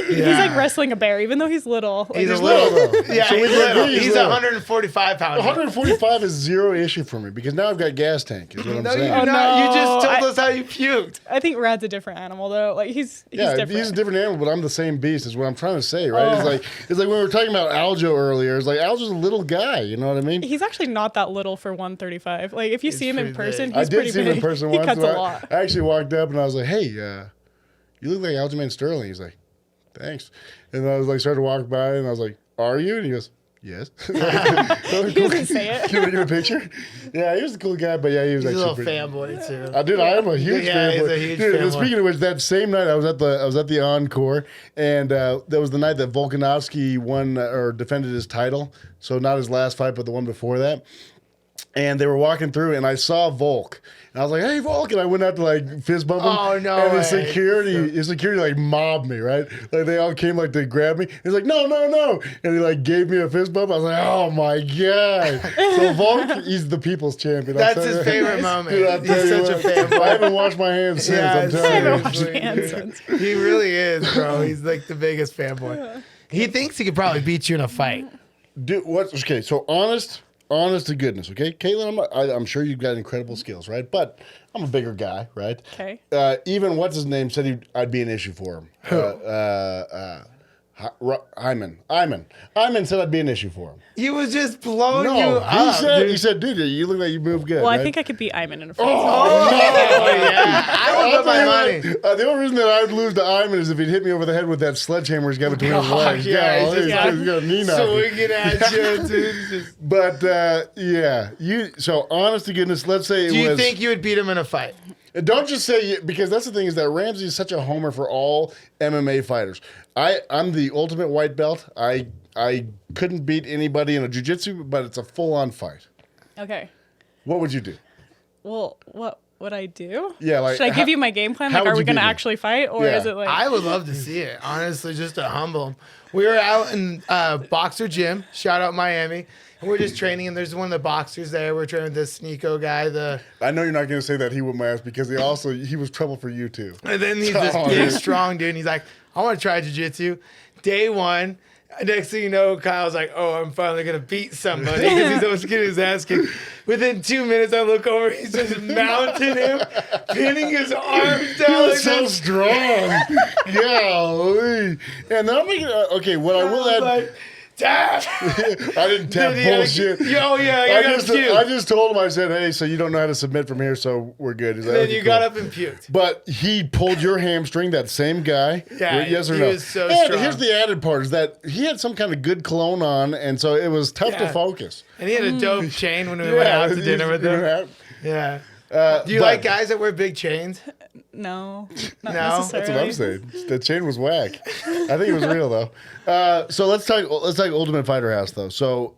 [SPEAKER 3] He's like wrestling a bear, even though he's little. Like,
[SPEAKER 1] he's a
[SPEAKER 3] there's
[SPEAKER 1] little.
[SPEAKER 2] though.
[SPEAKER 1] Yeah,
[SPEAKER 2] So
[SPEAKER 1] he's
[SPEAKER 2] we
[SPEAKER 1] little.
[SPEAKER 2] agree he's
[SPEAKER 1] He's
[SPEAKER 2] little.
[SPEAKER 1] 145 pounds.
[SPEAKER 2] 145 is zero issue for me because now I've got gas tank, is what I'm
[SPEAKER 1] No, you're
[SPEAKER 2] saying.
[SPEAKER 3] Oh,
[SPEAKER 1] not. You just
[SPEAKER 3] no.
[SPEAKER 1] told us how you puked.
[SPEAKER 3] I think Rad's a different animal, though. Like he's
[SPEAKER 2] Yeah,
[SPEAKER 3] different.
[SPEAKER 2] he's a different animal, but I'm the same beast. Is what I'm trying to say, right?
[SPEAKER 3] Oh.
[SPEAKER 2] It's like when we were talking about Aljo earlier. It's like Aljo's a little guy. You know what I mean?
[SPEAKER 3] He's actually not that little for 135. Like if you see him in
[SPEAKER 1] pretty
[SPEAKER 3] person,
[SPEAKER 1] big.
[SPEAKER 3] he's
[SPEAKER 2] I did
[SPEAKER 3] pretty
[SPEAKER 2] see him
[SPEAKER 3] big.
[SPEAKER 2] in person
[SPEAKER 3] He
[SPEAKER 2] once.
[SPEAKER 3] cuts
[SPEAKER 2] and
[SPEAKER 3] a lot.
[SPEAKER 2] I actually walked up and I was like, "Hey, you look like Aljamain Sterling." He's like, "Thanks." And I was like, started to walk by, and I was like, "Are you?" And he goes, Yes.
[SPEAKER 3] He doesn't say it.
[SPEAKER 2] Can we get a picture? Yeah, he was a cool guy, but yeah, he was
[SPEAKER 1] He's a
[SPEAKER 2] actually
[SPEAKER 1] little
[SPEAKER 2] pretty.
[SPEAKER 1] fanboy too.
[SPEAKER 2] Dude, I am a huge
[SPEAKER 1] Yeah,
[SPEAKER 2] fanboy.
[SPEAKER 1] he's a huge
[SPEAKER 2] Dude,
[SPEAKER 1] fanboy.
[SPEAKER 2] speaking of which, that same night I was at the Encore, and that was the night that Volkanovski won or defended his title. So not his last fight, but the one before that. And they were walking through, and I saw Volk. And I was like, "Hey, Volk!" And I went out to like fist bump him.
[SPEAKER 1] Oh, no
[SPEAKER 2] And
[SPEAKER 1] way.
[SPEAKER 2] his security like mobbed me, right? Like they all came like to grab me. He's like, "No, no, no!" And he like gave me a fist bump. I was like, "Oh my god!" So Volk, he's the people's champion. I'll
[SPEAKER 1] That's
[SPEAKER 2] tell
[SPEAKER 1] his
[SPEAKER 2] you.
[SPEAKER 1] favorite moment.
[SPEAKER 2] Dude, I'll tell
[SPEAKER 1] He's
[SPEAKER 2] you
[SPEAKER 1] such a
[SPEAKER 2] what.
[SPEAKER 1] fanboy.
[SPEAKER 2] I haven't washed my hands since.
[SPEAKER 1] Yeah,
[SPEAKER 2] I'm telling you.
[SPEAKER 3] washed my hands since.
[SPEAKER 1] He really is, bro. He's like the biggest fanboy. He thinks he could probably beat you in a fight.
[SPEAKER 2] Dude, what? Okay, so honest to goodness, okay, Kaytlin, I'm sure you've got incredible skills, right? But I'm a bigger guy, right?
[SPEAKER 3] Okay.
[SPEAKER 2] Even what's his name said I'd be an issue for him. Hyman said I'd be an issue for him.
[SPEAKER 1] He was just blowing you
[SPEAKER 2] No,
[SPEAKER 1] up.
[SPEAKER 2] he said, dude, you look like you move good.
[SPEAKER 3] Well,
[SPEAKER 2] right?
[SPEAKER 3] I think I could beat Iman in a fight.
[SPEAKER 1] Oh, yeah. I would put my money.
[SPEAKER 2] The only reason that I would lose to Iman is if he'd hit me over the head with that sledgehammer he's got between his legs.
[SPEAKER 1] yeah, he's
[SPEAKER 2] he's
[SPEAKER 1] just
[SPEAKER 2] got a knee knock.
[SPEAKER 1] Swinging at you, dude. Just-
[SPEAKER 2] But yeah, so honest to goodness, let's say
[SPEAKER 1] Do you think you would beat him in a fight?
[SPEAKER 2] Don't just say because that's the thing is that Ramsey is such a homer for all MMA fighters. I'm the ultimate white belt. I couldn't beat anybody in a jiu-jitsu, but it's a full-on fight.
[SPEAKER 3] Okay.
[SPEAKER 2] What would you do?
[SPEAKER 3] Well, what would I do?
[SPEAKER 2] Yeah, like
[SPEAKER 3] Should I give you my game plan?
[SPEAKER 2] how
[SPEAKER 3] Like,
[SPEAKER 2] would
[SPEAKER 3] are we
[SPEAKER 2] you
[SPEAKER 3] going to
[SPEAKER 2] beat me?
[SPEAKER 3] actually fight, or
[SPEAKER 2] Yeah.
[SPEAKER 3] is it like?
[SPEAKER 1] I would love to see it, honestly, just to humble him. We were out in Boxer Gym, shout out Miami, and we're just training, and there's one of the boxers there. We're training with this Sneeko guy,
[SPEAKER 2] I know you're not going to say that he whooped my ass because he was trouble for you too.
[SPEAKER 1] and then he's this
[SPEAKER 2] Oh,
[SPEAKER 1] big,
[SPEAKER 2] yeah.
[SPEAKER 1] strong dude, and he's like, I want to try jiu-jitsu. Day one, next thing you know, Kyle's like, oh, I'm finally going to beat somebody because he's always getting his ass kicked. Within 2 minutes, I look over, he's just mounting him, pinning his arms down.
[SPEAKER 2] He was
[SPEAKER 1] like
[SPEAKER 2] so
[SPEAKER 1] this.
[SPEAKER 2] strong. Golly. And then I'm making okay. What I will
[SPEAKER 1] I was
[SPEAKER 2] add,
[SPEAKER 1] like, tap.
[SPEAKER 2] I didn't tap
[SPEAKER 1] Dude, he had a-
[SPEAKER 2] bullshit.
[SPEAKER 1] Yo, yeah, I got cute.
[SPEAKER 2] I just told him. I said, "Hey, so you don't know how to submit from here, so we're good." He's like,
[SPEAKER 1] Then
[SPEAKER 2] "Okay,
[SPEAKER 1] you
[SPEAKER 2] cool."
[SPEAKER 1] got up and puked.
[SPEAKER 2] But he pulled your hamstring, that same guy.
[SPEAKER 1] Yeah,
[SPEAKER 2] Yes or
[SPEAKER 1] he
[SPEAKER 2] no?
[SPEAKER 1] was so
[SPEAKER 2] and
[SPEAKER 1] strong.
[SPEAKER 2] here's the added part: is that he had some kind of good cologne on, and so it was tough to
[SPEAKER 1] Yeah.
[SPEAKER 2] focus.
[SPEAKER 1] And he had a dope chain when we went out to dinner with him. Yeah. Do you
[SPEAKER 2] but
[SPEAKER 1] like guys that wear big chains?
[SPEAKER 3] No, not
[SPEAKER 1] No?
[SPEAKER 3] necessarily.
[SPEAKER 2] That's what I'm saying. The chain was whack. I think it was real though. So let's talk Ultimate Fighter House though. So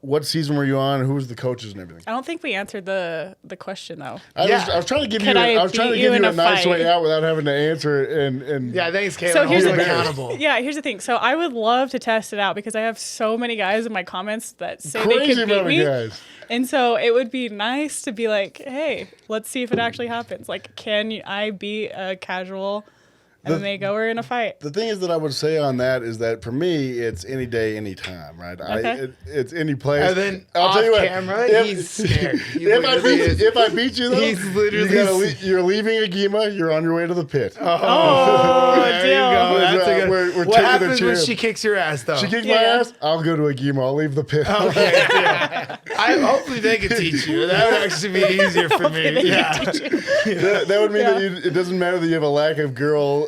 [SPEAKER 2] what season were you on? Who was the coaches and everything?
[SPEAKER 3] I don't think we answered the question though.
[SPEAKER 1] Yeah.
[SPEAKER 2] I was trying to give
[SPEAKER 3] Could
[SPEAKER 2] you.
[SPEAKER 3] I
[SPEAKER 2] I was trying to
[SPEAKER 3] beat
[SPEAKER 2] give
[SPEAKER 3] you
[SPEAKER 2] you
[SPEAKER 3] in
[SPEAKER 2] a
[SPEAKER 3] a
[SPEAKER 2] nice
[SPEAKER 3] fight?
[SPEAKER 2] way out without having to answer it. And
[SPEAKER 1] Yeah, thanks, Kaytlin.
[SPEAKER 3] So here's
[SPEAKER 1] Hold
[SPEAKER 3] the
[SPEAKER 1] him
[SPEAKER 3] thing.
[SPEAKER 1] accountable.
[SPEAKER 3] Yeah, here's the thing. So I would love to test it out because I have so many guys in my comments that say they
[SPEAKER 2] crazy
[SPEAKER 3] could
[SPEAKER 2] amount
[SPEAKER 3] beat
[SPEAKER 2] of
[SPEAKER 3] me.
[SPEAKER 2] guys.
[SPEAKER 3] And so it would be nice to be like, hey, let's see if it actually happens. Like, I beat a casual MMA goer in a fight?
[SPEAKER 2] The thing is that I would say on that is that for me, it's any day, any time, right?
[SPEAKER 3] Okay.
[SPEAKER 2] It's any place.
[SPEAKER 1] And then
[SPEAKER 2] I'll
[SPEAKER 1] off
[SPEAKER 2] tell you what,
[SPEAKER 1] camera, he's scared. He
[SPEAKER 2] If I,
[SPEAKER 1] literally is.
[SPEAKER 2] if I beat you, though,
[SPEAKER 1] He's literally
[SPEAKER 2] you're leaving Agima, you're on your way to the pit.
[SPEAKER 3] Oh,
[SPEAKER 1] there you
[SPEAKER 3] deal.
[SPEAKER 1] go. That's a good.
[SPEAKER 2] We're
[SPEAKER 1] What
[SPEAKER 2] taking the
[SPEAKER 1] happens when
[SPEAKER 2] champ.
[SPEAKER 1] she kicks your ass, though?
[SPEAKER 2] She kicked
[SPEAKER 3] Yeah,
[SPEAKER 2] my
[SPEAKER 3] yeah.
[SPEAKER 2] ass, I'll go to Agima, I'll leave the pit.
[SPEAKER 1] Okay, yeah. Hopefully they can teach you. That would actually be easier for me. Yeah.
[SPEAKER 2] that would mean
[SPEAKER 3] Yeah.
[SPEAKER 2] that it doesn't matter that you have a lack of girl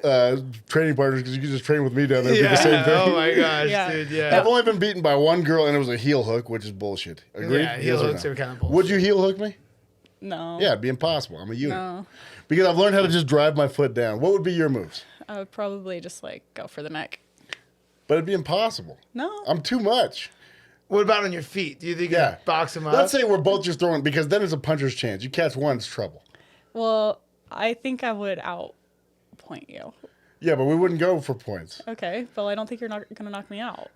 [SPEAKER 2] training partners because you can just train with me down there and do the same thing.
[SPEAKER 1] Oh my gosh,
[SPEAKER 3] Yeah.
[SPEAKER 1] dude. Yeah.
[SPEAKER 2] I've only been beaten by one girl and it was a heel hook, which is bullshit. Agreed?
[SPEAKER 1] Yeah, heel
[SPEAKER 2] Yes or
[SPEAKER 1] hooks
[SPEAKER 2] no?
[SPEAKER 1] are kind of bullshit.
[SPEAKER 2] Would you heel hook me?
[SPEAKER 3] No.
[SPEAKER 2] Yeah, it'd be impossible. I'm a unit.
[SPEAKER 3] No.
[SPEAKER 2] Because I've learned how to just drive my foot down. What would be your moves?
[SPEAKER 3] I would probably just like go for the neck.
[SPEAKER 2] But it'd be impossible.
[SPEAKER 3] No.
[SPEAKER 2] I'm too much.
[SPEAKER 1] What about on your feet? Do you think you
[SPEAKER 2] Yeah.
[SPEAKER 1] can box them up?
[SPEAKER 2] Let's say we're both just throwing, because then it's a puncher's chance. You catch one, it's trouble.
[SPEAKER 3] Well, I think I would outpoint you.
[SPEAKER 2] Yeah, but we wouldn't go for points.
[SPEAKER 3] Okay, but I don't think you're not gonna knock me out.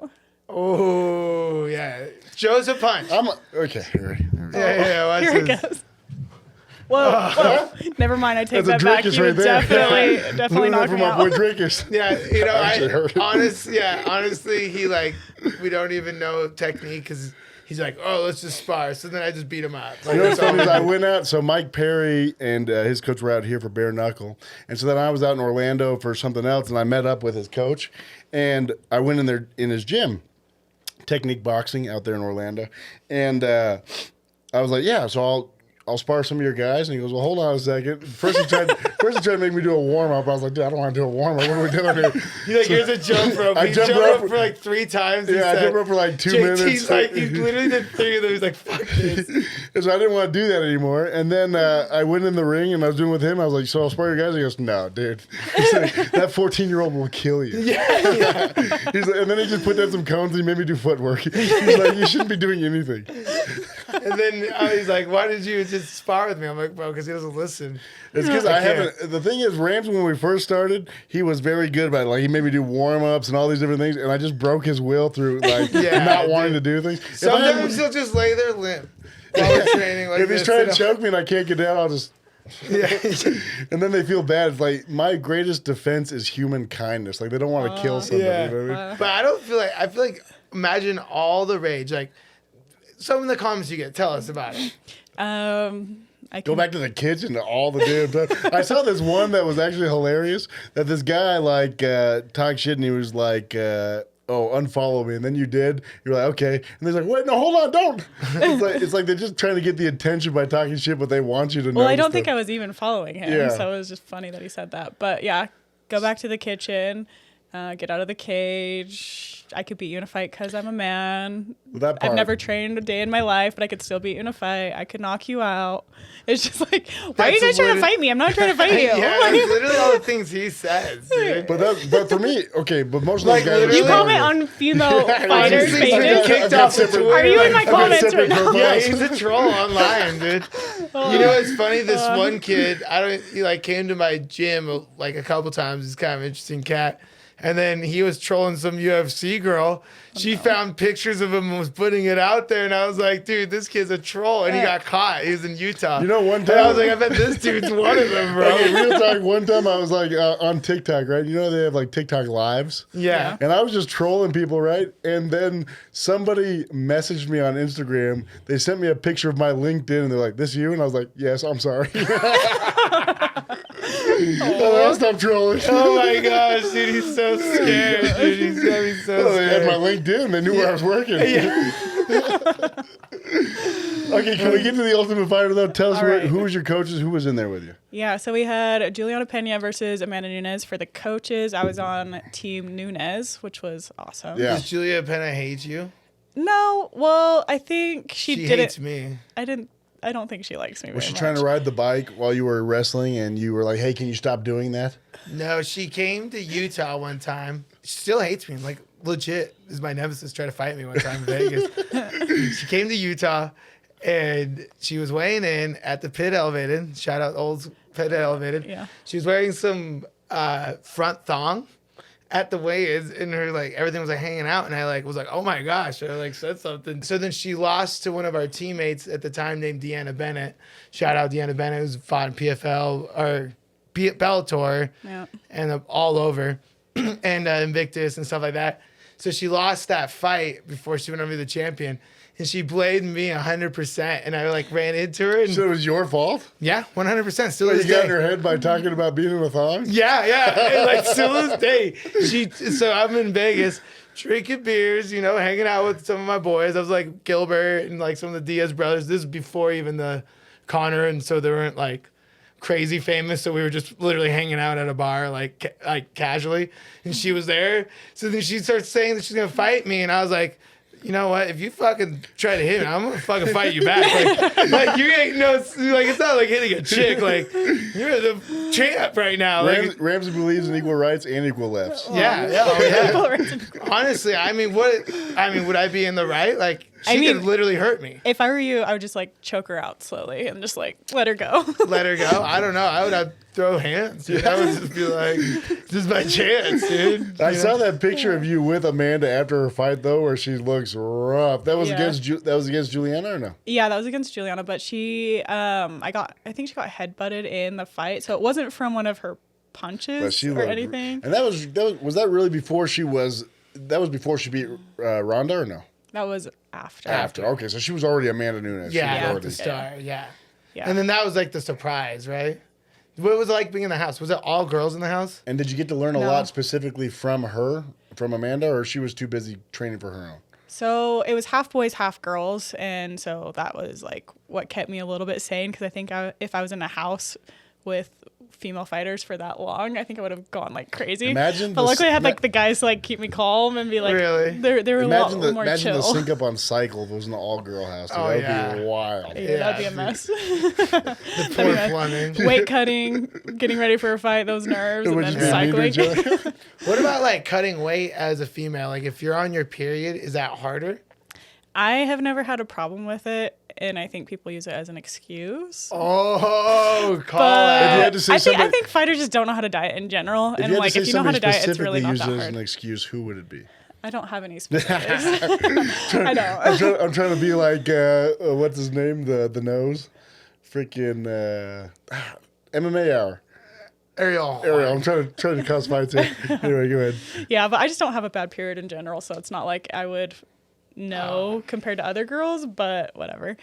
[SPEAKER 1] Oh, yeah. Joe's a punch.
[SPEAKER 2] Okay. All right.
[SPEAKER 1] Yeah, watch
[SPEAKER 3] Here it
[SPEAKER 1] this.
[SPEAKER 3] goes. Whoa, whoa. Never mind, I take
[SPEAKER 2] That's a
[SPEAKER 3] that back.
[SPEAKER 2] Drinkus
[SPEAKER 3] You would
[SPEAKER 2] right there.
[SPEAKER 3] definitely
[SPEAKER 2] Look at
[SPEAKER 3] knock
[SPEAKER 2] that for
[SPEAKER 3] me
[SPEAKER 2] my boy
[SPEAKER 3] out.
[SPEAKER 2] Drinkers.
[SPEAKER 1] Yeah, you know,
[SPEAKER 2] Actually hurt.
[SPEAKER 1] honestly, he we don't even know technique because he's like, oh, let's just spar. So then I just beat him up. Like,
[SPEAKER 2] You know what's
[SPEAKER 1] that's all
[SPEAKER 2] funny is
[SPEAKER 1] I
[SPEAKER 2] I
[SPEAKER 1] do.
[SPEAKER 2] went out, so Mike Perry and his coach were out here for bare knuckle. And so then I was out in Orlando for something else, and I met up with his coach. And I went in there in his gym, Technique Boxing out there in Orlando. And I was like, yeah, so I'll spar some of your guys. And he goes, well, hold on a second. First he tried to make me do a warm-up. I was like, dude, I don't want to do a warm-up. What are we doing here?
[SPEAKER 1] He's like, here's a jump rope.
[SPEAKER 2] I
[SPEAKER 1] He
[SPEAKER 2] jumped
[SPEAKER 1] jumped
[SPEAKER 2] rope
[SPEAKER 1] rope for like 3 times.
[SPEAKER 2] Yeah, I jumped rope for like 2 minutes.
[SPEAKER 1] JT's like, he literally did 3 of them. He's like, fuck this.
[SPEAKER 2] And so I didn't want to do that anymore. And then I went in the ring and I was doing with him. I was like, so I'll spar your guys? He goes, no, dude. He's like, that 14-year-old will kill you.
[SPEAKER 1] Yeah.
[SPEAKER 2] He's like, and then he just put down some cones and he made me do footwork. He's like, you shouldn't be doing anything.
[SPEAKER 1] And then he's like, why did you just spar with me? I'm like, bro, because he doesn't listen.
[SPEAKER 2] It's because I haven't. The thing is, Rams, when we first started, he was very good about it. Like, he made me do warm-ups and all these different things. And I just broke his will through, like, not wanting to do things.
[SPEAKER 1] Sometimes he'll just lay there limp while we're training. Like
[SPEAKER 2] if he's trying to choke me and I can't get down, I'll just... And then they feel bad. It's like, my greatest defense is human kindness. Like, they don't want to kill somebody.
[SPEAKER 1] Yeah.
[SPEAKER 2] You know what I mean?
[SPEAKER 1] But I feel like, imagine all the rage. Like, some of the comments you get. Tell us about it.
[SPEAKER 3] I
[SPEAKER 2] Go back to the kitchen all the damn time. I saw this one that was actually hilarious. That this guy like talked shit and he was like, "Oh, unfollow me," and then you did. You're like, "Okay," and they're like, "Wait, no, hold on, don't." It's like they're just trying to get the attention by talking shit, but they want you to know.
[SPEAKER 3] Well, I don't think I was even following him,
[SPEAKER 2] Yeah.
[SPEAKER 3] so it was just funny that he said that. But yeah, go back to the kitchen, get out of the cage. I could beat you in a fight because I'm a man.
[SPEAKER 2] That part.
[SPEAKER 3] I've never trained a day in my life, but I could still beat you in a fight. I could knock you out. It's just like, why are you guys trying to fight me? I'm not trying to fight you.
[SPEAKER 1] Yeah, that's literally all the things he says, dude.
[SPEAKER 2] But for me, okay, but most of
[SPEAKER 1] Like,
[SPEAKER 2] those guys.
[SPEAKER 1] literally-
[SPEAKER 3] You comment on female fighters'
[SPEAKER 1] He's
[SPEAKER 3] pages?
[SPEAKER 1] kicked off the Twitter.
[SPEAKER 3] Are you in my
[SPEAKER 2] I've got
[SPEAKER 3] comments
[SPEAKER 2] separate
[SPEAKER 3] right now?
[SPEAKER 2] profiles.
[SPEAKER 1] Yeah, he's a troll online, dude. You know what's funny? This one kid, he like came to my gym like a couple times. He's kind of an interesting cat. And then he was trolling some UFC girl. She found pictures of him and was putting it out there. And I was like, dude, this kid's a troll. And he got caught. He was in Utah.
[SPEAKER 2] You know, one
[SPEAKER 1] And
[SPEAKER 2] time
[SPEAKER 1] I was like, I bet this dude's one of them, bro.
[SPEAKER 2] Okay, real talk. One time I was like on TikTok, right? You know they have like TikTok lives.
[SPEAKER 1] Yeah.
[SPEAKER 2] And I was just trolling people, right? And then somebody messaged me on Instagram. They sent me a picture of my LinkedIn, and they're like, "This you?" And I was like, "Yes, I'm sorry." I'll stop trolling.
[SPEAKER 1] Oh my gosh, dude, he's so scared. Dude, he's gonna be so
[SPEAKER 2] They had my
[SPEAKER 1] scared.
[SPEAKER 2] LinkedIn. They knew where I was working. Okay, can we get to the Ultimate Fighter though? Tell us
[SPEAKER 3] All right.
[SPEAKER 2] who was your coaches? Who was in there with you?
[SPEAKER 3] Yeah, so we had Juliana Pena versus Amanda Nunes for the coaches. I was on Team Nunes, which was awesome.
[SPEAKER 2] Yeah.
[SPEAKER 1] Does Julia Pena hate you?
[SPEAKER 3] No, well, I think she didn't.
[SPEAKER 1] hates me.
[SPEAKER 3] I don't think she likes me.
[SPEAKER 2] Was
[SPEAKER 3] very
[SPEAKER 2] she trying to
[SPEAKER 3] much.
[SPEAKER 2] ride the bike while you were wrestling, and you were like, "Hey, can you stop doing that?"
[SPEAKER 1] No, she came to Utah one time. She still hates me. Like, legit. This is my nemesis, tried to fight me one time in Vegas. She came to Utah, and she was weighing in at the Pit Elevated. Shout out Old Pit Elevated.
[SPEAKER 3] Yeah.
[SPEAKER 1] She was wearing some front thong at the weigh-ins, and her, like, everything was, like, hanging out, and I, like, was like, oh, my gosh. I, like, said something. So then she lost to one of our teammates at the time named Deanna Bennett. Shout out Deanna Bennett, who's fought in PFL, or Bellator,
[SPEAKER 3] Yeah.
[SPEAKER 1] and all over, and Invictus and stuff like that. So she lost that fight before she went over to the champion, and she blamed me 100%, and I like ran into her, and
[SPEAKER 2] So it was your fault.
[SPEAKER 1] yeah, 100%. Still
[SPEAKER 2] So
[SPEAKER 1] to
[SPEAKER 2] you
[SPEAKER 1] this
[SPEAKER 2] got in
[SPEAKER 1] day.
[SPEAKER 2] her head by talking about being in a thong.
[SPEAKER 1] Yeah, and like still to this day. So I'm in Vegas drinking beers, you know, hanging out with some of my boys. I was like Gilbert and like some of the Diaz brothers. This is before even the Connor, and so they weren't like crazy famous, so we were just literally hanging out at a bar like casually, and she was there. So then she starts saying that she's gonna fight me, and I was like, you know what, if you fucking try to hit me, I'm gonna fucking fight you back. Like you ain't no, like, it's not like hitting a chick. Like, you're the champ right now. Like,
[SPEAKER 2] Ramsey believes in equal rights and equal lefts.
[SPEAKER 1] yeah. Honestly, I mean, would I be in the right? Like, she could literally hurt me.
[SPEAKER 3] If I were you, I would just like choke her out slowly and just like let her go.
[SPEAKER 1] Let her go. I don't know. I would have throw hands. Dude. I would just be like, this is my chance, dude.
[SPEAKER 2] I saw that picture of you with Amanda after her fight though, where she looks rough. That was against Juliana or no?
[SPEAKER 3] Yeah, that was against Juliana, but she I think she got headbutted in the fight, so it wasn't from one of her punches or anything.
[SPEAKER 2] And that was that really before she was. That was before she beat Ronda or no?
[SPEAKER 3] That was after.
[SPEAKER 2] After. Okay, so she was already Amanda Nunes.
[SPEAKER 1] Yeah,
[SPEAKER 2] She was
[SPEAKER 1] at
[SPEAKER 2] already-
[SPEAKER 1] the start. Yeah.
[SPEAKER 3] Yeah.
[SPEAKER 1] And then that was like the surprise, right? What was it like being in the house? Was it all girls in the house?
[SPEAKER 2] And did you get to learn a
[SPEAKER 3] No.
[SPEAKER 2] lot specifically from her, from Amanda, or she was too busy training for her own?
[SPEAKER 3] So it was half boys, half girls, and so that was like what kept me a little bit sane, because I think if I was in a house with female fighters for that long, I think I would have gone like crazy.
[SPEAKER 2] Imagine
[SPEAKER 3] but luckily I had like the guys to like keep me calm and be like,
[SPEAKER 1] Really?
[SPEAKER 3] they were a lot more
[SPEAKER 2] imagine
[SPEAKER 3] chill.
[SPEAKER 2] the sync up on cycle if it was an all girl house. Dude.
[SPEAKER 1] Oh,
[SPEAKER 2] That would
[SPEAKER 1] yeah.
[SPEAKER 2] be wild.
[SPEAKER 3] Yeah, that'd be a mess.
[SPEAKER 1] The poor Fleming.
[SPEAKER 3] Weight cutting, getting ready for a fight, those nerves, and
[SPEAKER 2] Would
[SPEAKER 3] then
[SPEAKER 2] you be mean to
[SPEAKER 3] cycling.
[SPEAKER 2] each other?
[SPEAKER 1] What about like cutting weight as a female? Like if you're on your period, is that harder?
[SPEAKER 3] I have never had a problem with it, and I think people use it as an excuse.
[SPEAKER 1] Oh, call
[SPEAKER 3] But
[SPEAKER 2] If you
[SPEAKER 1] out.
[SPEAKER 2] had to say
[SPEAKER 3] I
[SPEAKER 2] something-
[SPEAKER 3] think fighters just don't know how to diet in general,
[SPEAKER 2] If
[SPEAKER 3] and
[SPEAKER 2] you had
[SPEAKER 3] like
[SPEAKER 2] to
[SPEAKER 3] if
[SPEAKER 2] say
[SPEAKER 3] you know how to
[SPEAKER 2] somebody
[SPEAKER 3] diet, it's really
[SPEAKER 2] specifically
[SPEAKER 3] not
[SPEAKER 2] used
[SPEAKER 3] that
[SPEAKER 2] it as an
[SPEAKER 3] hard.
[SPEAKER 2] excuse, who would it be?
[SPEAKER 3] I don't have any specifics. I don't.
[SPEAKER 2] I'm trying to be like what's his name? The nose, freaking MMA hour.
[SPEAKER 1] Ariel.
[SPEAKER 2] I'm trying to cause fights here. Anyway, go ahead.
[SPEAKER 3] Yeah, but I just don't have a bad period in general, so it's not like I would know compared to other girls, but whatever.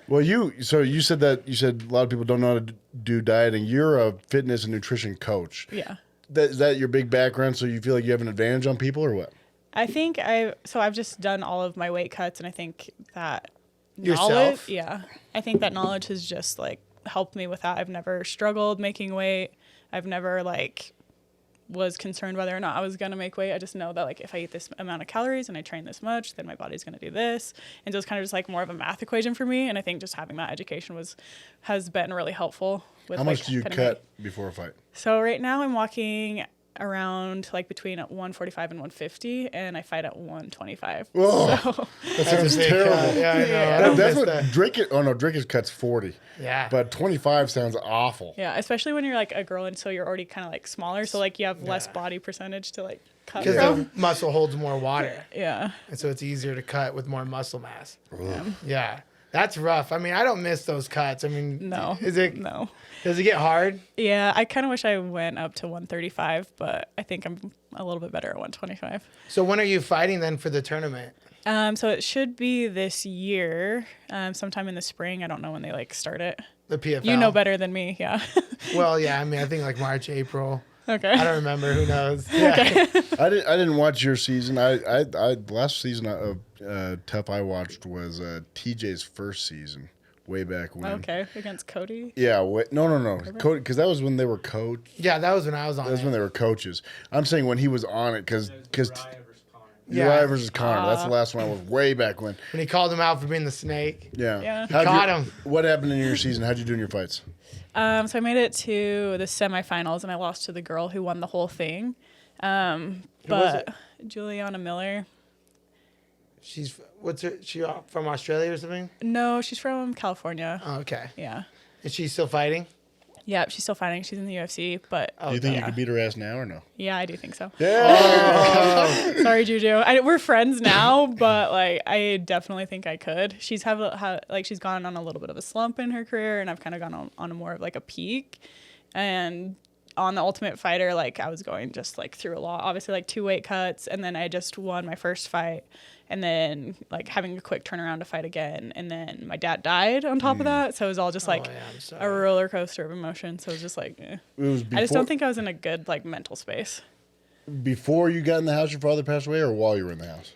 [SPEAKER 2] Well, you said a lot of people don't know how to do dieting. You're a fitness and nutrition coach.
[SPEAKER 3] Yeah.
[SPEAKER 2] Is that your big background? So you feel like you have an advantage on people, or what?
[SPEAKER 3] I think I've just done all of my weight cuts, and I think that
[SPEAKER 1] Yourself?
[SPEAKER 3] knowledge, yeah, I think that knowledge has just like helped me with that. I've never struggled making weight. I've never like was concerned whether or not I was going to make weight. I just know that like if I eat this amount of calories and I train this much, then my body's going to do this. And so it's kind of just like more of a math equation for me. And I think just having that education has been really helpful. With,
[SPEAKER 2] How much do you
[SPEAKER 3] cutting
[SPEAKER 2] cut
[SPEAKER 3] weight.
[SPEAKER 2] before a fight?
[SPEAKER 3] So right now I'm walking around like between 145 and 150, and I fight at 125.
[SPEAKER 2] Oh,
[SPEAKER 3] So
[SPEAKER 2] that's
[SPEAKER 1] That's a
[SPEAKER 2] just
[SPEAKER 1] big
[SPEAKER 2] terrible.
[SPEAKER 1] cut. Yeah, I know.
[SPEAKER 3] Yeah.
[SPEAKER 1] I don't
[SPEAKER 2] That's
[SPEAKER 1] miss
[SPEAKER 2] what
[SPEAKER 1] that.
[SPEAKER 2] Drake. Oh no, Drake's cuts 40.
[SPEAKER 1] Yeah.
[SPEAKER 2] But 25 sounds awful.
[SPEAKER 3] yeah, especially when you're like a girl, and so you're already kind of like smaller, so like you have less
[SPEAKER 1] Yeah.
[SPEAKER 3] body percentage to like cut
[SPEAKER 1] Because
[SPEAKER 3] from.
[SPEAKER 1] the muscle holds more water.
[SPEAKER 3] Yeah.
[SPEAKER 1] And so it's easier to cut with more muscle mass. Yeah. That's rough. I mean, I don't miss those cuts. I mean,
[SPEAKER 3] No.
[SPEAKER 1] does
[SPEAKER 3] No.
[SPEAKER 1] it get hard?
[SPEAKER 3] Yeah, I kind of wish I went up to 135, but I think I'm a little bit better at 125.
[SPEAKER 1] So when are you fighting then for the tournament?
[SPEAKER 3] So it should be this year, sometime in the spring. I don't know when they like start it.
[SPEAKER 1] The PFL?
[SPEAKER 3] You know better than me, yeah.
[SPEAKER 1] Well, yeah. I mean, I think like March, April.
[SPEAKER 3] Okay.
[SPEAKER 1] I don't remember. Who knows? Yeah.
[SPEAKER 2] I didn't watch your season. I last season of Tough I watched was TJ's first season, way back when.
[SPEAKER 3] Okay, against Cody.
[SPEAKER 2] Yeah. No. Because that was when they were coach.
[SPEAKER 1] Yeah, that was when I was on
[SPEAKER 2] That was
[SPEAKER 1] it.
[SPEAKER 2] when they were coaches. I'm saying when he was on it, because
[SPEAKER 1] Yeah.
[SPEAKER 2] Uriah versus Connor. That's the last one I was way back when.
[SPEAKER 1] When he called him out for being the snake.
[SPEAKER 2] Yeah.
[SPEAKER 3] Yeah.
[SPEAKER 2] How'd
[SPEAKER 1] Caught
[SPEAKER 2] you-
[SPEAKER 1] him.
[SPEAKER 2] What happened in your season? How'd you do in your fights?
[SPEAKER 3] So I made it to the semifinals, and I lost to the girl who won the whole thing. But Juliana Miller.
[SPEAKER 1] She from Australia or something?
[SPEAKER 3] No, she's from California.
[SPEAKER 1] Oh, okay.
[SPEAKER 3] Yeah.
[SPEAKER 1] Is she still fighting?
[SPEAKER 3] Yeah, she's still fighting. She's in the UFC, but
[SPEAKER 1] Oh,
[SPEAKER 2] Do you think
[SPEAKER 3] yeah.
[SPEAKER 2] you could beat her ass now or no?
[SPEAKER 3] Yeah, I do think so.
[SPEAKER 2] Yeah.
[SPEAKER 3] Sorry, Juju. We're friends now, but like I definitely think I could. She's she's gone on a little bit of a slump in her career, and I've kind of gone on a more of like a peak. And on the Ultimate Fighter, like I was going just like through a lot. Obviously, like 2 weight cuts, and then I just won my first fight, and then like having a quick turnaround to fight again, and then my dad died on top of that, so it was all just like
[SPEAKER 1] yeah, I'm sorry.
[SPEAKER 3] a roller coaster of emotion. So it was just like, eh.
[SPEAKER 2] It was
[SPEAKER 3] I just don't think I was in a good like mental space.
[SPEAKER 2] before you got in the house your father passed away, or while you were in the house?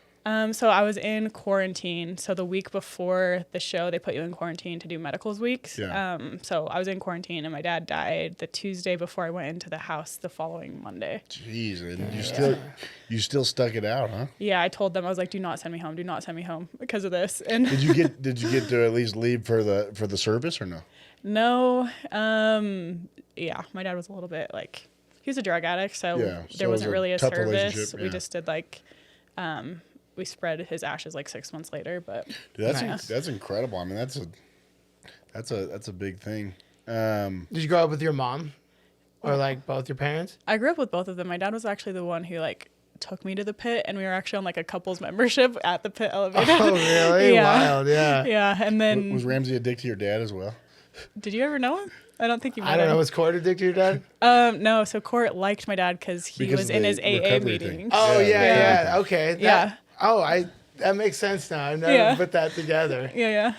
[SPEAKER 3] So I was in quarantine. So the week before the show, they put you in quarantine to do medicals weeks.
[SPEAKER 2] Yeah.
[SPEAKER 3] So I was in quarantine, and my dad died the Tuesday before I went into the house the following Monday.
[SPEAKER 2] Jeez, and you still stuck it out, huh?
[SPEAKER 3] Yeah, I told them, I was like, do not send me home. Do not send me home because of this. And
[SPEAKER 2] Did you get to at least leave for the service or no?
[SPEAKER 3] no, yeah, my dad was a little bit like, he was a drug addict. So
[SPEAKER 2] Yeah, so
[SPEAKER 3] there
[SPEAKER 2] it was
[SPEAKER 3] wasn't
[SPEAKER 2] a
[SPEAKER 3] really a
[SPEAKER 2] tough
[SPEAKER 3] service.
[SPEAKER 2] relationship,
[SPEAKER 3] We
[SPEAKER 2] yeah.
[SPEAKER 3] just did like, we spread his ashes like 6 months later, but
[SPEAKER 2] Dude,
[SPEAKER 1] Nice.
[SPEAKER 2] that's incredible. I mean, that's a big thing.
[SPEAKER 1] Did you grow up with your mom? Or like both your parents?
[SPEAKER 3] I grew up with both of them. My dad was actually the one who like took me to the pit, and we were actually on like a couple's membership at the pit elevator.
[SPEAKER 1] Oh, really?
[SPEAKER 3] Yeah.
[SPEAKER 1] Wild, yeah.
[SPEAKER 3] Yeah, and then
[SPEAKER 2] Was Ramsey a dick to your dad as well?
[SPEAKER 3] did you ever know him? I don't think you met
[SPEAKER 1] I don't know.
[SPEAKER 3] him.
[SPEAKER 1] Was Court addicted to your dad?
[SPEAKER 3] No, so Court liked my dad because he
[SPEAKER 2] Because
[SPEAKER 3] was
[SPEAKER 2] of
[SPEAKER 3] in
[SPEAKER 2] the
[SPEAKER 3] his AA
[SPEAKER 2] recovery thing.
[SPEAKER 3] meetings.
[SPEAKER 1] Oh,
[SPEAKER 2] Yeah,
[SPEAKER 1] yeah.
[SPEAKER 2] yeah.
[SPEAKER 1] Okay.
[SPEAKER 3] Yeah.
[SPEAKER 1] That makes sense now. I've never
[SPEAKER 3] Yeah.
[SPEAKER 1] put that together.
[SPEAKER 3] Yeah, yeah.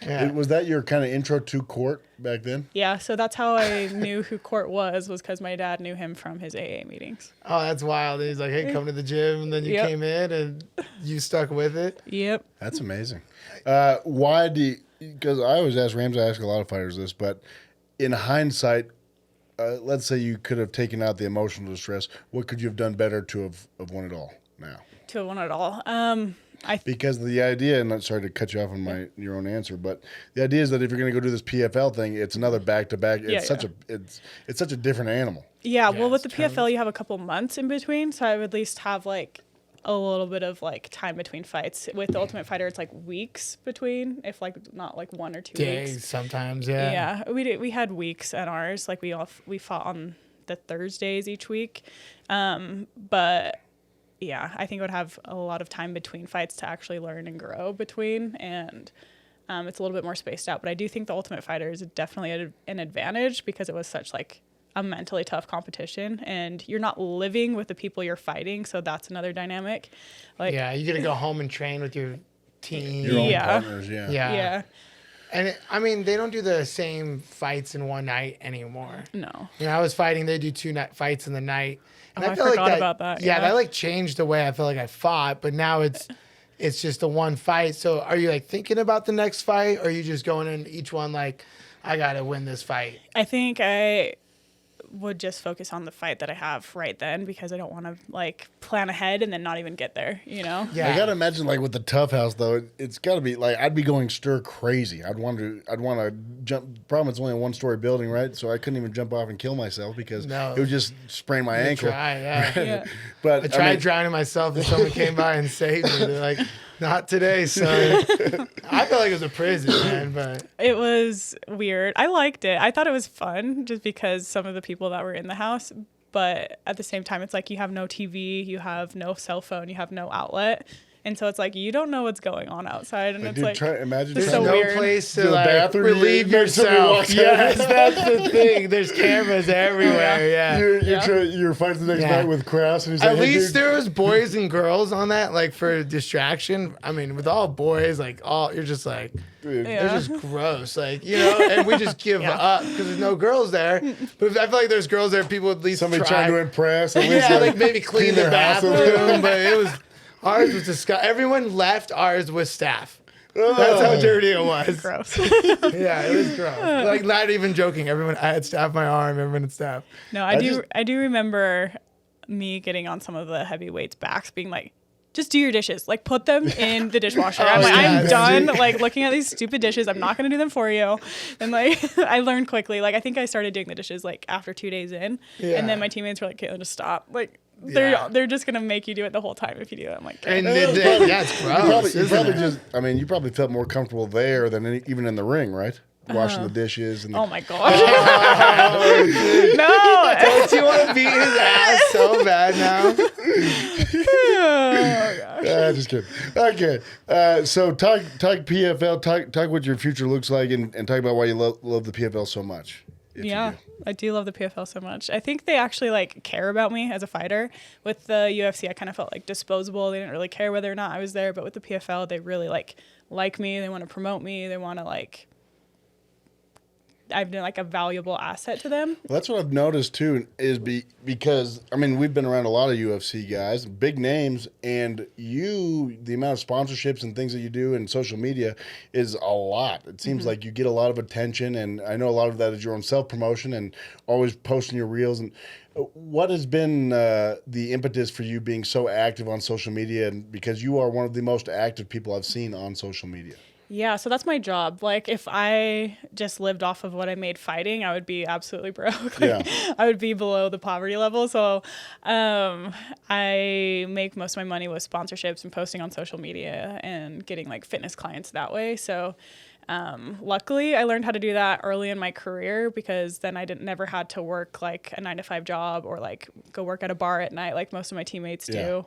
[SPEAKER 1] Yeah.
[SPEAKER 2] Was that your kind of intro to court back then?
[SPEAKER 3] Yeah, so that's how I knew who Court was because my dad knew him from his AA meetings.
[SPEAKER 1] Oh, that's wild. He's like, hey, come to the gym. And then you
[SPEAKER 3] Yep.
[SPEAKER 1] came in and you stuck with it.
[SPEAKER 3] Yep.
[SPEAKER 2] That's amazing. Why do you, because I always ask Rams, I ask a lot of fighters this, but in hindsight, let's say you could have taken out the emotional distress. What could you have done better to have won it all now?
[SPEAKER 3] To have won it all.
[SPEAKER 2] Because the idea, and I'm sorry to cut you off on your own answer, but the idea is that if you're going to go do this PFL thing, it's another back to back. It's such a different animal.
[SPEAKER 3] Yeah, well, with the
[SPEAKER 1] it's tough.
[SPEAKER 3] PFL, you have a couple months in between, so I would at least have like a little bit of like time between fights. With the Ultimate Fighter, it's like weeks between, if like not like 1 or 2
[SPEAKER 1] Days
[SPEAKER 3] weeks.
[SPEAKER 1] sometimes, yeah.
[SPEAKER 3] Yeah, we had weeks at ours. Like we fought on the Thursdays each week, but. Yeah, I think I would have a lot of time between fights to actually learn and grow between, and it's a little bit more spaced out. But I do think the Ultimate Fighter is definitely an advantage because it was such like a mentally tough competition, and you're not living with the people you're fighting, so that's another dynamic. Like,
[SPEAKER 1] Yeah, you get to go home and train with your team.
[SPEAKER 2] Your own
[SPEAKER 3] Yeah.
[SPEAKER 2] partners, yeah.
[SPEAKER 3] yeah,
[SPEAKER 1] And I mean, they don't do the same fights in one night anymore.
[SPEAKER 3] no,
[SPEAKER 1] You know, I was fighting, they do 2 fights in the night. And
[SPEAKER 3] Oh, I
[SPEAKER 1] feel like
[SPEAKER 3] forgot about that,
[SPEAKER 1] Yeah,
[SPEAKER 3] yeah.
[SPEAKER 1] that like changed the way I feel like I fought, but now it's just the one fight. So are you like thinking about the next fight, or are you just going in each one like, I gotta win this fight?
[SPEAKER 3] I think I would just focus on the fight that I have right then because I don't want to like plan ahead and then not even get there, you know?
[SPEAKER 1] Yeah.
[SPEAKER 2] I gotta imagine, like with the Tough House though, it's gotta be like I'd be going stir crazy. I'd want to jump. Problem, it's only a 1-story building, right? So I couldn't even jump off and kill myself because
[SPEAKER 1] No.
[SPEAKER 2] it would just sprain my
[SPEAKER 1] I
[SPEAKER 2] ankle.
[SPEAKER 1] try, yeah.
[SPEAKER 3] Yeah.
[SPEAKER 2] But
[SPEAKER 1] I tried
[SPEAKER 2] mean,
[SPEAKER 1] drowning myself and someone came by and saved me. They're like, not today, son. I felt like it was a prison, man, but
[SPEAKER 3] It was weird. I liked it. I thought it was fun just because some of the people that were in the house, but at the same time, it's like you have no TV, you have no cell phone, you have no outlet. And so it's like you don't know what's going on outside. And it's
[SPEAKER 2] dude,
[SPEAKER 3] like,
[SPEAKER 2] imagine
[SPEAKER 3] it's
[SPEAKER 1] there's
[SPEAKER 3] so
[SPEAKER 1] no
[SPEAKER 3] weird.
[SPEAKER 1] place
[SPEAKER 2] To
[SPEAKER 1] to
[SPEAKER 2] the
[SPEAKER 1] like
[SPEAKER 2] bathroom,
[SPEAKER 1] relieve
[SPEAKER 2] somebody
[SPEAKER 1] yourself.
[SPEAKER 2] walks out.
[SPEAKER 1] Yes, that's the thing. There's cameras everywhere. Yeah.
[SPEAKER 2] You're fighting the next
[SPEAKER 1] Yeah.
[SPEAKER 2] night with Kraus, and he's
[SPEAKER 1] At
[SPEAKER 2] like, hey,
[SPEAKER 1] least
[SPEAKER 2] dude,
[SPEAKER 1] there was boys and girls on that, like for distraction. I mean, with all boys, like all you're just like
[SPEAKER 2] dude,
[SPEAKER 3] Yeah.
[SPEAKER 1] they're just gross, like you know. And we just give up because there's no girls there. But I feel like there's girls there. People at least
[SPEAKER 2] somebody
[SPEAKER 1] try.
[SPEAKER 2] trying to impress. At least
[SPEAKER 1] Yeah, like maybe clean the
[SPEAKER 2] their house a
[SPEAKER 1] bathroom,
[SPEAKER 2] little.
[SPEAKER 1] but it was ours was disgusting. Everyone left ours with staff. That's how dirty it was.
[SPEAKER 3] gross.
[SPEAKER 1] Yeah, it was gross. Like not even joking. Everyone, I had staff my arm. Everyone had staff.
[SPEAKER 3] No, I do remember me getting on some of the heavyweights' backs being like, just do your dishes. Like, put them in the dishwasher. I'm like,
[SPEAKER 1] yeah,
[SPEAKER 3] I'm done,
[SPEAKER 1] dude.
[SPEAKER 3] like, looking at these stupid dishes. I'm not going to do them for you. And, like, I learned quickly. Like, I think I started doing the dishes, like, after 2 days in.
[SPEAKER 1] Yeah.
[SPEAKER 3] And then my teammates were like, Kaytlin, just stop. Like,
[SPEAKER 1] Yeah.
[SPEAKER 3] they're just going to make you do it the whole time if you do it. I'm like, okay.
[SPEAKER 1] And
[SPEAKER 2] probably-
[SPEAKER 1] yeah, it's
[SPEAKER 2] You
[SPEAKER 1] gross.
[SPEAKER 2] probably
[SPEAKER 1] isn't it?
[SPEAKER 2] just, I mean, you probably felt more comfortable there than even in the ring, right? Washing the dishes and
[SPEAKER 3] Oh, my gosh.
[SPEAKER 1] Oh,
[SPEAKER 3] No.
[SPEAKER 1] Don't you want to beat his ass so bad now?
[SPEAKER 3] Oh, gosh.
[SPEAKER 2] just kidding. Okay, so talk PFL. Talk what your future looks like, and talk about why you love the PFL so much. if you
[SPEAKER 3] Yeah,
[SPEAKER 2] do.
[SPEAKER 3] I do love the PFL so much. I think they actually like care about me as a fighter. With the UFC, I kind of felt like disposable. They didn't really care whether or not I was there. But with the PFL, they really like me. They want to promote me. They want to like. I've been like a valuable asset to them.
[SPEAKER 2] Well, that's what I've noticed too, is because I mean we've been around a lot of UFC guys, big names, and the amount of sponsorships and things that you do in social media is a lot. It seems like you get a lot of attention, and I know a lot of that is your own self promotion and always posting your reels. And what has been the impetus for you being so active on social media? And because you are one of the most active people I've seen on social media.
[SPEAKER 3] Yeah, so that's my job. Like, if I just lived off of what I made fighting, I would be absolutely broke. Like,
[SPEAKER 2] Yeah.
[SPEAKER 3] I would be below the poverty level. So I make most of my money with sponsorships and posting on social media and getting, like, fitness clients that way. So luckily, I learned how to do that early in my career because then I never had to work, like, a 9-to-5 job or, like, go work at a bar at night like most of my teammates do.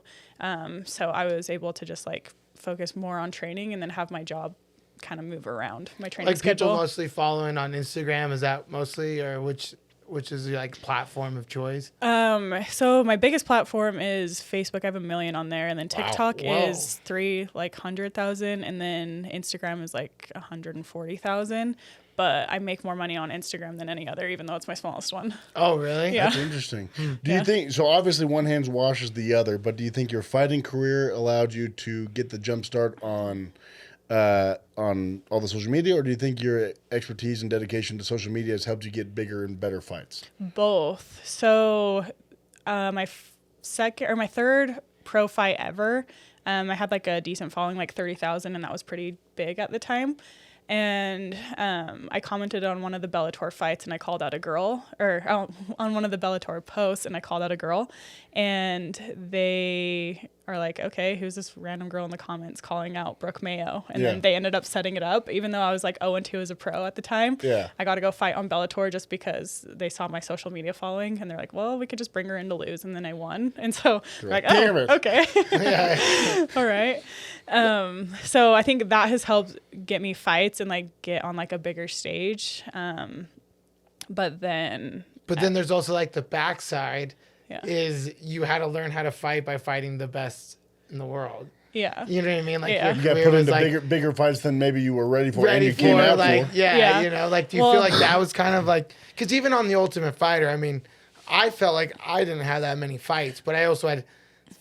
[SPEAKER 3] So I was able to just, like, focus more on training and then have my job kind of move around my training
[SPEAKER 1] Like people
[SPEAKER 3] schedule.
[SPEAKER 1] mostly following on Instagram, is that mostly, or which which is your like platform of choice?
[SPEAKER 3] So my biggest platform is Facebook. I have 1 million on there, and then TikTok
[SPEAKER 1] Whoa.
[SPEAKER 3] is 300,000, and then Instagram is like 140,000. But I make more money on Instagram than any other, even though it's my smallest one.
[SPEAKER 1] Oh, really?
[SPEAKER 3] Yeah.
[SPEAKER 2] That's interesting. Do you think so? Obviously, one hand washes the other, but do you think your fighting career allowed you to get the jump start on all the social media, or do you think your expertise and dedication to social media has helped you get bigger and better fights?
[SPEAKER 3] Both. So my third pro fight ever, I had like a decent following, like 30,000, and that was pretty big at the time. And I commented on one of the Bellator fights, and I called out a girl, or on one of the Bellator posts, and I called out a girl, and they are like, okay, who's this random girl in the comments calling out Brooke Mayo? And then they ended up setting it up, even though I was like 0-2 as a pro at the time.
[SPEAKER 2] Yeah.
[SPEAKER 3] I got to go fight on Bellator just because they saw my social media following, and they're like, well, we could just bring her in to lose, and then I won. And so like,
[SPEAKER 2] Damn it.
[SPEAKER 3] okay.
[SPEAKER 1] Yeah.
[SPEAKER 3] All right. So I think that has helped get me fights and like get on like a bigger stage. But then
[SPEAKER 1] there's also like the backside
[SPEAKER 3] Yeah.
[SPEAKER 1] is you had to learn how to fight by fighting the best in the world.
[SPEAKER 3] Yeah.
[SPEAKER 1] You know what I mean? Like
[SPEAKER 3] Yeah.
[SPEAKER 1] your
[SPEAKER 2] You got
[SPEAKER 1] career
[SPEAKER 2] put
[SPEAKER 1] was
[SPEAKER 2] into
[SPEAKER 1] like
[SPEAKER 2] bigger fights than maybe you were ready for, and
[SPEAKER 1] ready
[SPEAKER 2] you came
[SPEAKER 1] for
[SPEAKER 2] out
[SPEAKER 1] like
[SPEAKER 2] for.
[SPEAKER 1] yeah,
[SPEAKER 3] Yeah.
[SPEAKER 1] like do you
[SPEAKER 3] Well-
[SPEAKER 1] feel like that was kind of like because even on the Ultimate Fighter, I mean, I felt like I didn't have that many fights, but I also had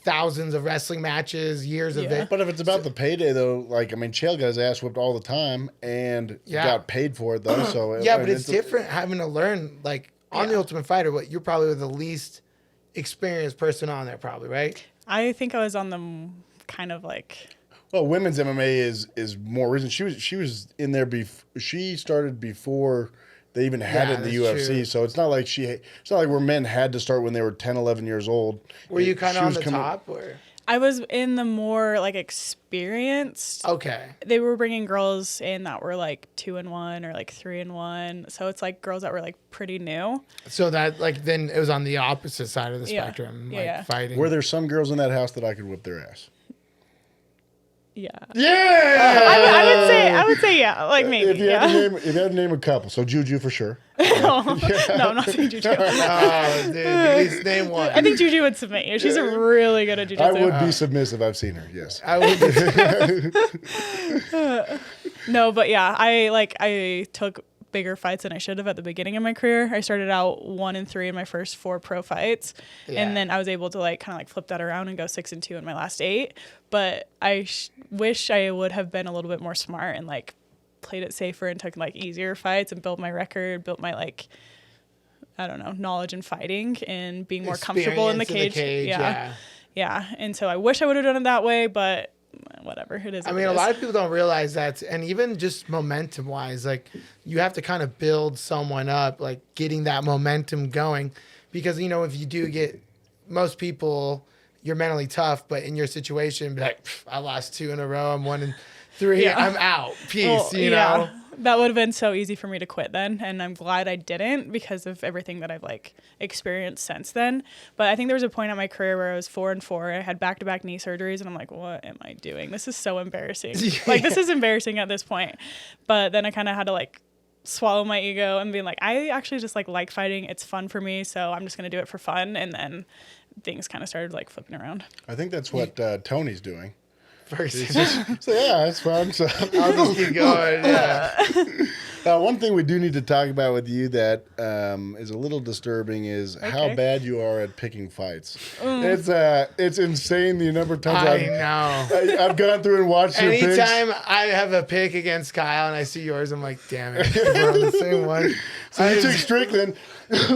[SPEAKER 1] thousands of wrestling matches, years of
[SPEAKER 3] Yeah.
[SPEAKER 1] it.
[SPEAKER 2] But if it's about the payday, though, like, I mean, Chael got his ass whipped all the time and
[SPEAKER 1] Yeah.
[SPEAKER 2] got paid for it, though. So
[SPEAKER 1] Yeah,
[SPEAKER 2] I
[SPEAKER 1] but
[SPEAKER 2] mean,
[SPEAKER 1] it's different having to learn like on the
[SPEAKER 3] Yeah.
[SPEAKER 1] Ultimate Fighter. What you're probably the least experienced person on there, probably, right?
[SPEAKER 3] I think I was on the kind of like,
[SPEAKER 2] Well, women's MMA is more recent. She was in there she started before they even had
[SPEAKER 1] Yeah,
[SPEAKER 2] it in the
[SPEAKER 1] that's
[SPEAKER 2] UFC.
[SPEAKER 1] true.
[SPEAKER 2] So it's not like where men had to start when they were 10, 11 years old.
[SPEAKER 1] Were you kind
[SPEAKER 2] She
[SPEAKER 1] of on
[SPEAKER 2] was
[SPEAKER 1] the
[SPEAKER 2] coming-
[SPEAKER 1] top, or
[SPEAKER 3] I was in the more like experienced.
[SPEAKER 1] okay?
[SPEAKER 3] They were bringing girls in that were like 2-1 or like 3-1. So it's like girls that were like pretty new.
[SPEAKER 1] So that like then it was on the opposite side of the
[SPEAKER 3] Yeah.
[SPEAKER 1] spectrum,
[SPEAKER 3] Yeah,
[SPEAKER 1] like
[SPEAKER 3] yeah.
[SPEAKER 1] fighting.
[SPEAKER 2] Were there some girls in that house that I could whip their ass?
[SPEAKER 3] Yeah.
[SPEAKER 1] Yeah.
[SPEAKER 3] I would say yeah, like maybe.
[SPEAKER 2] If you had
[SPEAKER 3] Yeah.
[SPEAKER 2] to name a couple, so Juju for sure.
[SPEAKER 3] No, I'm not saying Juju.
[SPEAKER 1] Oh, dude, at least name one.
[SPEAKER 3] I think Juju would submit you. She's really good at
[SPEAKER 2] I
[SPEAKER 3] jiu-jitsu.
[SPEAKER 2] would be submissive. I've seen her. Yes.
[SPEAKER 1] I would.
[SPEAKER 3] No, but yeah, I took bigger fights than I should have at the beginning of my career. I started out 1-3 in my first 4 pro fights,
[SPEAKER 1] Yeah.
[SPEAKER 3] and then I was able to like kind of like flip that around and go 6-2 in my last 8. But I wish I would have been a little bit more smart and like played it safer and took like easier fights and built my record, built my like I don't know, knowledge in fighting and being more comfortable in the
[SPEAKER 1] Experience
[SPEAKER 3] cage.
[SPEAKER 1] yeah.
[SPEAKER 3] Yeah. And so I wish I would have done it that way, but whatever. It is.
[SPEAKER 1] I
[SPEAKER 3] what
[SPEAKER 1] mean,
[SPEAKER 3] it
[SPEAKER 1] a
[SPEAKER 3] is.
[SPEAKER 1] lot of people don't realize that, and even just momentum wise, like you have to kind of build someone up, like getting that momentum going, because you know if you do get most people, you're mentally tough, but in your situation, be like I lost 2 in a row, I'm 1-3,
[SPEAKER 3] Yeah.
[SPEAKER 1] I'm out, peace,
[SPEAKER 3] Well,
[SPEAKER 1] you know.
[SPEAKER 3] That would have been so easy for me to quit then, and I'm glad I didn't because of everything that I've like experienced since then. But I think there was a point in my career where I was 4-4. I had back-to-back knee surgeries, and I'm like, what am I doing? This is so embarrassing. Like this is embarrassing at this point. But then I kind of had to like swallow my ego and be like, I actually just like fighting. It's fun for me, so I'm just gonna do it for fun. And then things kind of started like flipping around.
[SPEAKER 2] I think that's what Tony's doing.
[SPEAKER 1] First,
[SPEAKER 2] So yeah, it's fun. So
[SPEAKER 1] I'll just keep going. Yeah.
[SPEAKER 2] one thing we do need to talk about with you that is a little disturbing is how
[SPEAKER 3] Okay.
[SPEAKER 2] bad you are at picking fights. It's insane the number of times
[SPEAKER 1] I know.
[SPEAKER 2] I've gone through and watched your picks.
[SPEAKER 1] Anytime I have a pick against Kyle and I see yours, I'm like, damn it, we're on the same one.
[SPEAKER 2] So you took Strickland,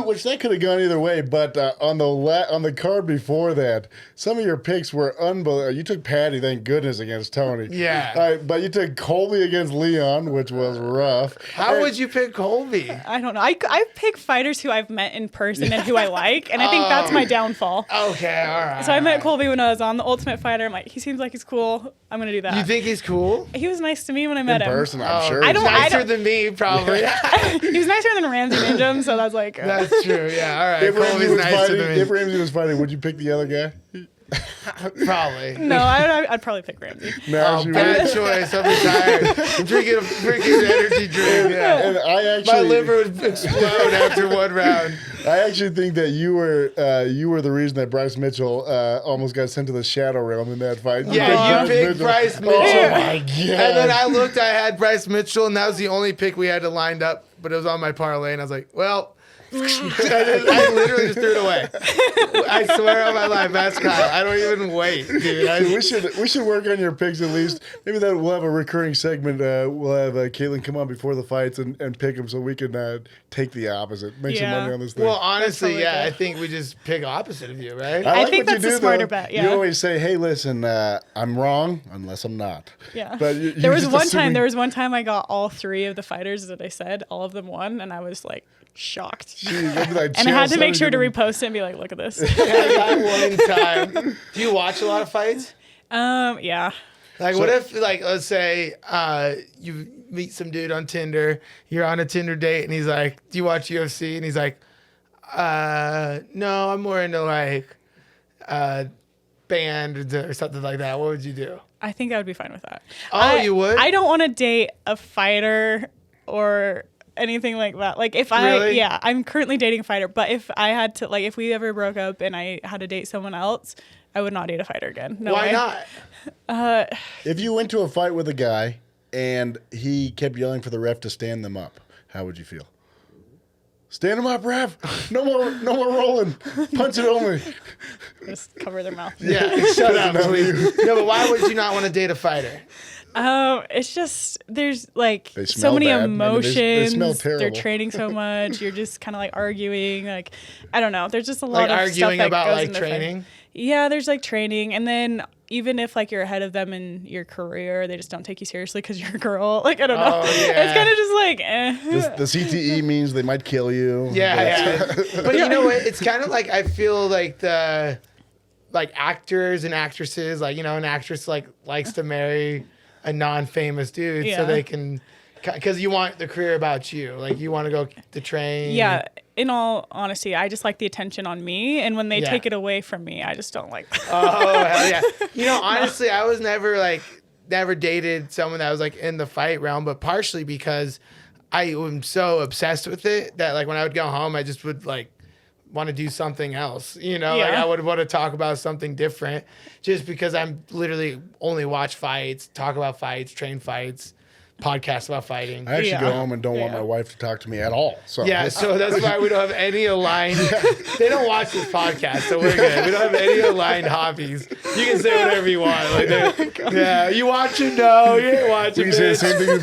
[SPEAKER 2] which that could have gone either way. But on the card before that, some of your picks were unbelievable. You took Patty, thank goodness, against Tony.
[SPEAKER 1] Yeah.
[SPEAKER 2] But you took Colby against Leon, which was rough.
[SPEAKER 1] How would you pick Colby?
[SPEAKER 3] I don't know. I pick fighters who I've met in person and who I like, and I think that's my downfall.
[SPEAKER 1] Okay, all right.
[SPEAKER 3] So I met Colby when I was on the Ultimate Fighter. I'm like, he seems like he's cool. I'm gonna do that.
[SPEAKER 1] You think he's cool?
[SPEAKER 3] He was nice to me when I met
[SPEAKER 2] in
[SPEAKER 3] him.
[SPEAKER 2] person? I'm sure.
[SPEAKER 3] I don't-
[SPEAKER 1] Nicer than me, probably.
[SPEAKER 3] He was nicer than Ramsey Ninja, so that's like.
[SPEAKER 1] That's true. Yeah. All right.
[SPEAKER 2] If Ramsey
[SPEAKER 1] Colby's
[SPEAKER 2] was
[SPEAKER 1] nicer
[SPEAKER 2] fighting,
[SPEAKER 1] than
[SPEAKER 2] if
[SPEAKER 1] me.
[SPEAKER 2] Ramsey was fighting, would you pick the other guy?
[SPEAKER 1] Probably.
[SPEAKER 3] No, I'd probably pick Ramsey.
[SPEAKER 2] No,
[SPEAKER 1] Oh, bad choice. I'm retired. I'm drinking a freaking energy drink. Yeah.
[SPEAKER 2] And I actually,
[SPEAKER 1] My liver would explode after one round.
[SPEAKER 2] I actually think that you were the reason that Bryce Mitchell almost got sent to the Shadow Realm in that fight.
[SPEAKER 1] Yeah, you picked Bryce Mitchell.
[SPEAKER 2] Oh my god!
[SPEAKER 1] And then I looked, I had Bryce Mitchell, and that was the only pick we had to lined up, but it was on my parlay, and I was like, well. I literally just threw it away. I swear on my life, that's Kyle. I don't even wait, dude.
[SPEAKER 2] We should work on your picks at least. Maybe that we'll have a recurring segment. We'll have Kaytlin come on before the fights and pick them so we can take the opposite, make some money on this thing.
[SPEAKER 1] Well, honestly,
[SPEAKER 3] totally
[SPEAKER 1] I
[SPEAKER 3] good.
[SPEAKER 1] think we just pick opposite of you, right?
[SPEAKER 3] I
[SPEAKER 2] like
[SPEAKER 3] think
[SPEAKER 2] what you
[SPEAKER 3] that's a
[SPEAKER 2] do,
[SPEAKER 3] smarter
[SPEAKER 2] though.
[SPEAKER 3] bet, yeah.
[SPEAKER 2] You always say, "Hey, listen, I'm wrong unless I'm not."
[SPEAKER 3] Yeah.
[SPEAKER 2] But
[SPEAKER 3] There was one time I got all 3 of the fighters that I said, all of them won, and I was like shocked. And I had to make sure to repost it and be like, look at this.
[SPEAKER 1] I got one time. Do you watch a lot of fights?
[SPEAKER 3] Yeah.
[SPEAKER 1] Like, what if, like, let's say you meet some dude on Tinder, you're on a Tinder date, and he's like, do you watch UFC? And he's like, no, I'm more into, like, band or something like that. What would you do?
[SPEAKER 3] I think I would be fine with that.
[SPEAKER 1] Oh, you would?
[SPEAKER 3] I don't want to date a fighter or anything like that. Like if
[SPEAKER 1] Really?
[SPEAKER 3] I'm currently dating a fighter, but if I had to, like, if we ever broke up and I had to date someone else, I would not date a fighter again. No
[SPEAKER 1] Why
[SPEAKER 3] way.
[SPEAKER 1] not?
[SPEAKER 2] If you went to a fight with a guy and he kept yelling for the ref to stand them up, how would you feel? Stand them up, ref. No more rolling. Punch it only.
[SPEAKER 3] Just cover their mouth.
[SPEAKER 1] Yeah, shut up, please. No, but why would you not want to date a fighter?
[SPEAKER 3] It's just there's like
[SPEAKER 2] They
[SPEAKER 3] so
[SPEAKER 2] smell
[SPEAKER 3] many
[SPEAKER 2] bad. I mean,
[SPEAKER 3] emotions.
[SPEAKER 2] they smell
[SPEAKER 3] They're
[SPEAKER 2] terrible.
[SPEAKER 3] training so much. You're just kind of like arguing. Like I don't know. There's just a lot
[SPEAKER 1] Like
[SPEAKER 3] of
[SPEAKER 1] arguing
[SPEAKER 3] stuff that
[SPEAKER 1] about
[SPEAKER 3] goes
[SPEAKER 1] like
[SPEAKER 3] into
[SPEAKER 1] training?
[SPEAKER 3] fighting. Yeah, there's like training, and then even if like you're ahead of them in your career, they just don't take you seriously because you're a girl. Like I don't know.
[SPEAKER 1] Oh, yeah.
[SPEAKER 3] It's kind of just like eh.
[SPEAKER 2] The CTE means they might kill you.
[SPEAKER 1] Yeah. But you know what? It's kind of like I feel like the like actors and actresses, like, you know, an actress like likes to marry a non-famous dude so
[SPEAKER 3] Yeah.
[SPEAKER 1] they can, because you want the career about you. Like you want to go to train.
[SPEAKER 3] Yeah, in all honesty, I just like the attention on me, and when they
[SPEAKER 1] Yeah.
[SPEAKER 3] take it away from me, I just don't like.
[SPEAKER 1] Oh, hell yeah. You know, honestly, I was never dated someone that was like in the fight realm, but partially because I am so obsessed with it that like when I would go home, I just would like want to do something else, you know, like
[SPEAKER 3] Yeah.
[SPEAKER 1] I would want to talk about something different just because I'm literally only watch fights, talk about fights, train fights, podcast about fighting.
[SPEAKER 2] I actually
[SPEAKER 3] Yeah.
[SPEAKER 2] go home and don't want
[SPEAKER 3] Yeah.
[SPEAKER 2] my wife to talk to me at all. So
[SPEAKER 1] Yeah, so that's why we don't have any aligned. They don't watch this podcast, so we're good. We don't have any aligned hobbies. You can say whatever you want. Like, yeah, you watching? No, you ain't watching.
[SPEAKER 2] we can say the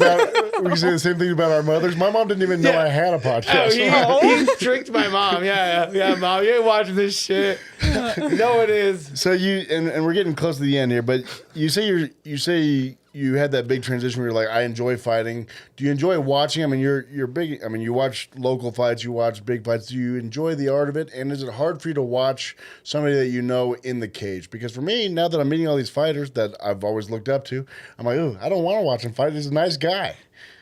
[SPEAKER 1] bitch.
[SPEAKER 2] same thing about our mothers. My mom didn't even know
[SPEAKER 1] Yeah.
[SPEAKER 2] I had a
[SPEAKER 1] Oh,
[SPEAKER 2] podcast.
[SPEAKER 1] he tricked my mom. Yeah, mom, you ain't watching this shit. No, it is.
[SPEAKER 2] So you and we're getting close to the end here, but you say you had that big transition where you're like, I enjoy fighting. Do you enjoy watching? I mean, you're big. I mean, you watch local fights, you watch big fights. Do you enjoy the art of it? And is it hard for you to watch somebody that you know in the cage? Because for me, now that I'm meeting all these fighters that I've always looked up to, I'm like, ooh, I don't want to watch him fight. He's a nice guy.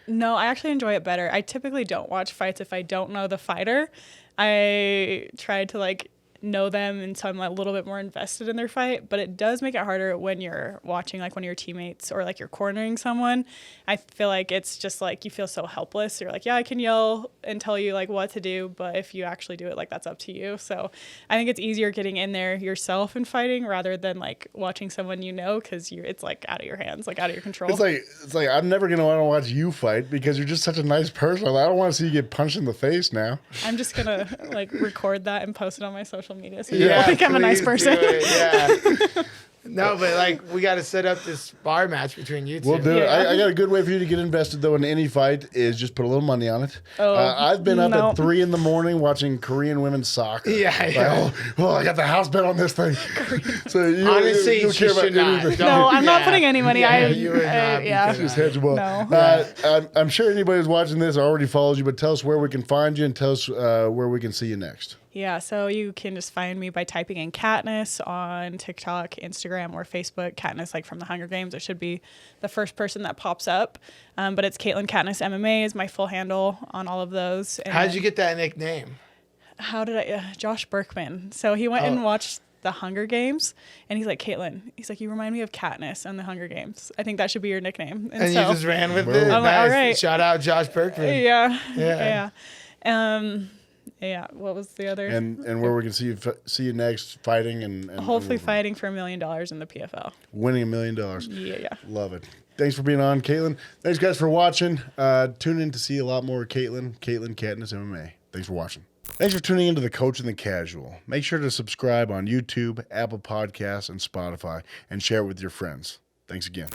[SPEAKER 3] No, I actually enjoy it better. I typically don't watch fights if I don't know the fighter. I try to like know them, and so I'm a little bit more invested in their fight, but it does make it harder when you're watching, like when your teammates or like you're cornering someone. I feel like it's just like you feel so helpless. You're like, yeah, I can yell and tell you like what to do, but if you actually do it, like that's up to you. So I think it's easier getting in there yourself and fighting rather than like watching someone you know, because it's like out of your hands, like out of your control.
[SPEAKER 2] It's like I'm never gonna want to watch you fight because you're just such a nice person. I don't want to see you get punched in the face now.
[SPEAKER 3] I'm just gonna like record that and post it on my social media so
[SPEAKER 1] Yeah,
[SPEAKER 3] people think I'm a nice
[SPEAKER 1] please do
[SPEAKER 3] person.
[SPEAKER 1] it, yeah. No, but like we got to set up this bar match between you two.
[SPEAKER 2] We'll do it.
[SPEAKER 3] Yeah.
[SPEAKER 2] I got a good way for you to get invested though in any fight is just put a little money on it.
[SPEAKER 3] Oh,
[SPEAKER 2] I've been up
[SPEAKER 3] no.
[SPEAKER 2] at 3 a.m. watching Korean women's soccer.
[SPEAKER 1] Yeah,
[SPEAKER 2] Like,
[SPEAKER 1] yeah.
[SPEAKER 2] I got the house bet on this thing. So
[SPEAKER 1] Honestly,
[SPEAKER 2] you don't care
[SPEAKER 1] you
[SPEAKER 2] about
[SPEAKER 1] should not.
[SPEAKER 2] anything.
[SPEAKER 1] Don't-
[SPEAKER 3] No, I'm not
[SPEAKER 1] yeah.
[SPEAKER 3] putting any money.
[SPEAKER 1] Yeah, you would not.
[SPEAKER 3] yeah.
[SPEAKER 1] because-
[SPEAKER 2] Just hedge well.
[SPEAKER 3] No.
[SPEAKER 2] I'm sure anybody who's watching this already follows you, but tell us where we can find you and tell us where we can see you next.
[SPEAKER 3] Yeah, so you can just find me by typing in Katniss on TikTok, Instagram, or Facebook. Katniss, like from the Hunger Games, it should be the first person that pops up. But it's Kaytlin Katniss MMA is my full handle on all of those. And
[SPEAKER 1] How'd you get that nickname?
[SPEAKER 3] How did I? Josh Berkman. So he went and watched the Hunger Games, and he's like, Kaytlin, he's like, you remind me of Katniss and the Hunger Games. I think that should be your nickname.
[SPEAKER 1] And
[SPEAKER 3] so,
[SPEAKER 1] you just ran with
[SPEAKER 2] Boom.
[SPEAKER 1] it.
[SPEAKER 3] I'm like,
[SPEAKER 1] Nice.
[SPEAKER 3] all right.
[SPEAKER 1] Shout out Josh Perkman.
[SPEAKER 3] Yeah. Yeah. What was the other?
[SPEAKER 2] And where we can see you next fighting and
[SPEAKER 3] Hopefully fighting for $1 million in the PFL.
[SPEAKER 2] winning $1 million.
[SPEAKER 3] Yeah.
[SPEAKER 2] Love it. Thanks for being on, Kaytlin. Thanks, guys, for watching. Tune in to see a lot more Kaytlin, Katniss MMA. Thanks for watching. Thanks for tuning into The Coach and the Casual. Make sure to subscribe on YouTube, Apple Podcasts, and Spotify, and share it with your friends. Thanks again.